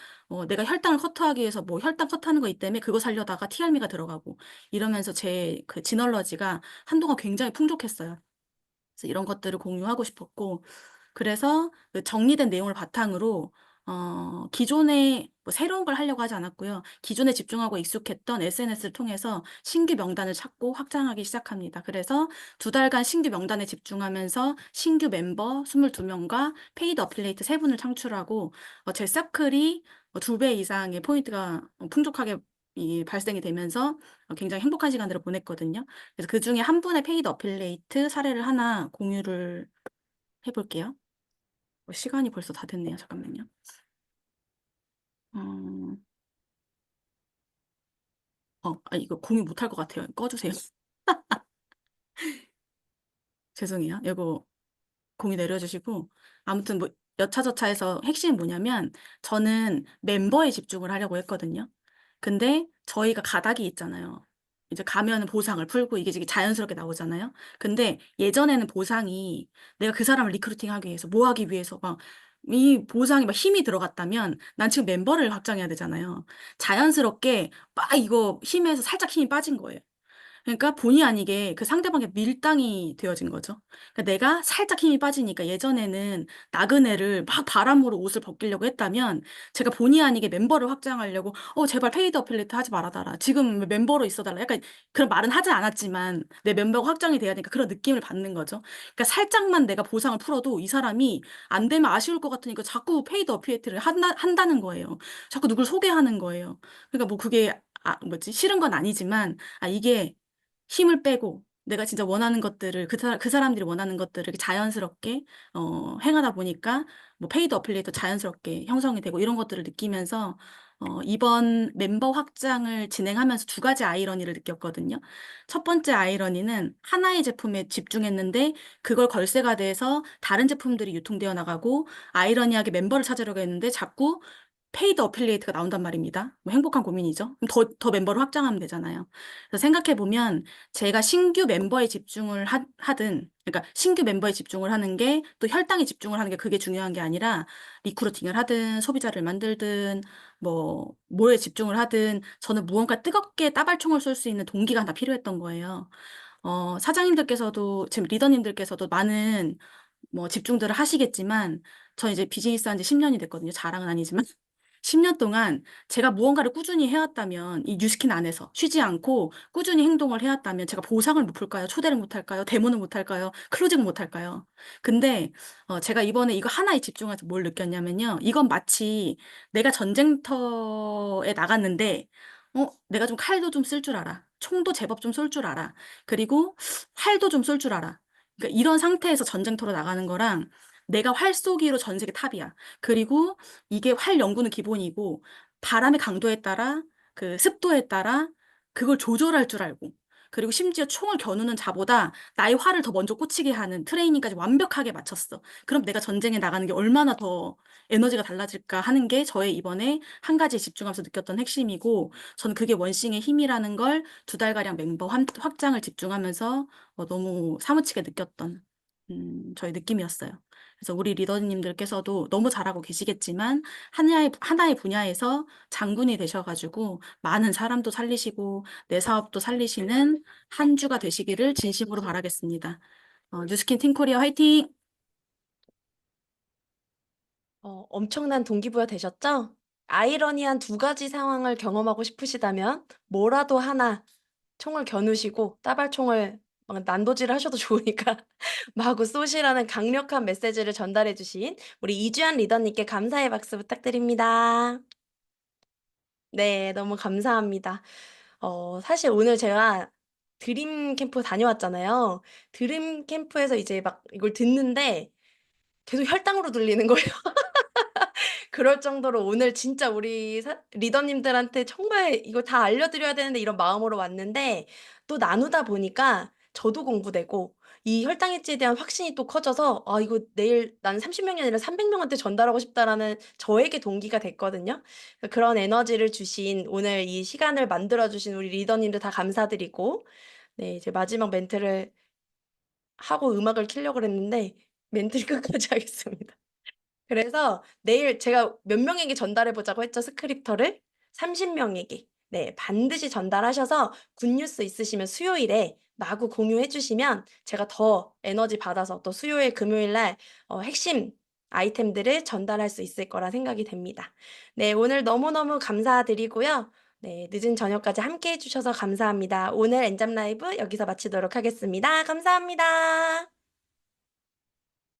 내가 혈당을 커트하기 위해서 뭐 혈당 커트하는 거 있다며 그거 살려다가 TRM이가 들어가고 이러면서 제 그 지널러지가 한동안 굉장히 풍족했어요. 그래서 이런 것들을 공유하고 싶었고 그래서 그 정리된 내용을 바탕으로 기존에 뭐 새로운 걸 하려고 하지 않았고요. 기존에 집중하고 익숙했던 SNS를 통해서 신규 명단을 찾고 확장하기 시작합니다. 그래서 2달간 신규 명단에 집중하면서 신규 멤버 22명과 페이드 어필리에이트 3분을 창출하고 제 서클이 2배 이상의 포인트가 풍족하게 발생이 되면서 굉장히 행복한 시간들을 보냈거든요. 그래서 그 중에 한 분의 페이드 어필리에이트 사례를 하나 공유를 해볼게요. 시간이 벌써 다 됐네요. 잠깐만요. 이거 공유 못할 것 같아요. 꺼주세요. 죄송해요. 이거 공유 내려주시고 아무튼 뭐 여차저차해서 핵심이 뭐냐면 저는 멤버에 집중을 하려고 했거든요. 근데 저희가 가닥이 있잖아요. 이제 가면은 보상을 풀고 이게 자연스럽게 나오잖아요. 근데 예전에는 보상이 내가 그 사람을 리크루팅하기 위해서 뭐 하기 위해서 막 이 보상이 막 힘이 들어갔다면 난 지금 멤버를 확장해야 되잖아요. 자연스럽게 막 이거 힘에서 살짝 힘이 빠진 거예요. 그러니까 본의 아니게 그 상대방의 밀당이 되어진 거죠. 그러니까 내가 살짝 힘이 빠지니까 예전에는 나그네를 막 바람으로 옷을 벗기려고 했다면 제가 본의 아니게 멤버를 확장하려고 제발 페이드 어필레이트 하지 말아달라. 지금 멤버로 있어달라. 약간 그런 말은 하지 않았지만 내 멤버가 확장이 돼야 되니까 그런 느낌을 받는 거죠. 그러니까 살짝만 내가 보상을 풀어도 이 사람이 안 되면 아쉬울 것 같으니까 자꾸 페이드 어필레이트를 한다는 거예요. 자꾸 누굴 소개하는 거예요. 그러니까 뭐 그게 싫은 건 아니지만 이게 힘을 빼고 내가 진짜 원하는 것들을 그 사람들이 원하는 것들을 이렇게 자연스럽게 행하다 보니까 뭐 페이드 어필리에이터 자연스럽게 형성이 되고 이런 것들을 느끼면서 이번 멤버 확장을 진행하면서 두 가지 아이러니를 느꼈거든요. 첫 번째 아이러니는 하나의 제품에 집중했는데 그걸 걸쇠가 돼서 다른 제품들이 유통되어 나가고 아이러니하게 멤버를 찾으려고 했는데 자꾸 페이드 어필리에이트가 나온단 말입니다. 뭐 행복한 고민이죠. 그럼 더 멤버를 확장하면 되잖아요. 그래서 생각해보면 제가 신규 멤버에 집중을 하든, 그러니까 신규 멤버에 집중을 하는 게 또 혈당에 집중을 하는 게 그게 중요한 게 아니라 리크루팅을 하든 소비자를 만들든 뭐에 집중을 하든 저는 무언가 뜨겁게 따발총을 쏠 수 있는 동기가 하나 필요했던 거예요. 사장님들께서도 지금 리더님들께서도 많은 뭐 집중들을 하시겠지만 저 이제 비즈니스 한 지 10년이 됐거든요. 자랑은 아니지만. 10년 동안 제가 무언가를 꾸준히 해왔다면 이 뉴스킨 안에서 쉬지 않고 꾸준히 행동을 해왔다면 제가 보상을 못 풀까요? 초대를 못 할까요? 데모는 못 할까요? 클로징을 못 할까요? 근데 제가 이번에 이거 하나에 집중해서 뭘 느꼈냐면요. 이건 마치 내가 전쟁터에 나갔는데 내가 좀 칼도 좀 쓸 줄 알아. 총도 제법 좀 쏠 줄 알아. 그리고 활도 좀 쏠 줄 알아. 그러니까 이런 상태에서 전쟁터로 나가는 거랑 내가 활 쏘기로 전 세계 탑이야. 그리고 이게 활 연구는 기본이고 바람의 강도에 따라 그 습도에 따라 그걸 조절할 줄 알고 그리고 심지어 총을 겨누는 자보다 나의 활을 더 먼저 꽂히게 하는 트레이닝까지 완벽하게 마쳤어. 그럼 내가 전쟁에 나가는 게 얼마나 더 에너지가 달라질까 하는 게 저의 이번에 한 가지에 집중하면서 느꼈던 핵심이고 저는 그게 원싱의 힘이라는 걸 2달가량 멤버 확장을 집중하면서 너무 사무치게 느꼈던 저의 느낌이었어요. 그래서 우리 리더님들께서도 너무 잘하고 계시겠지만 하나의 분야에서 장군이 되셔가지고 많은 사람도 살리시고 내 사업도 살리시는 한 주가 되시기를 진심으로 바라겠습니다. 뉴스킨 팀코리아 화이팅! 엄청난 동기부여 되셨죠? 아이러니한 두 가지 상황을 경험하고 싶으시다면 뭐라도 하나 총을 겨누시고 따발총을 막 난도질 하셔도 좋으니까 마구 쏘시라는 강력한 메시지를 전달해 주신 우리 이주연 리더님께 감사의 박수 부탁드립니다. 네, 너무 감사합니다. 사실 오늘 제가 드림 캠프 다녀왔잖아요. 드림 캠프에서 이제 막 이걸 듣는데 계속 혈당으로 들리는 거예요. 그럴 정도로 오늘 진짜 우리 리더님들한테 정말 이걸 다 알려드려야 되는데 이런 마음으로 왔는데 또 나누다 보니까 저도 공부되고 이 혈당 해지에 대한 확신이 또 커져서 이거 내일 나는 30명이 아니라 300명한테 전달하고 싶다라는 저에게 동기가 됐거든요. 그런 에너지를 주신 오늘 이 시간을 만들어 주신 우리 리더님들 다 감사드리고 네, 이제 마지막 멘트를 하고 음악을 켜려고 그랬는데 멘트를 끝까지 하겠습니다. 그래서 내일 제가 몇 명에게 전달해 보자고 했죠, 스크립터를? 30명에게. 네, 반드시 전달하셔서 굿뉴스 있으시면 수요일에 마구 공유해 주시면 제가 더 에너지 받아서 또 수요일, 금요일 날 핵심 아이템들을 전달할 수 있을 거라 생각이 됩니다. 네, 오늘 너무너무 감사드리고요. 네, 늦은 저녁까지 함께 해 주셔서 감사합니다. 오늘 엔잡 라이브 여기서 마치도록 하겠습니다. 감사합니다.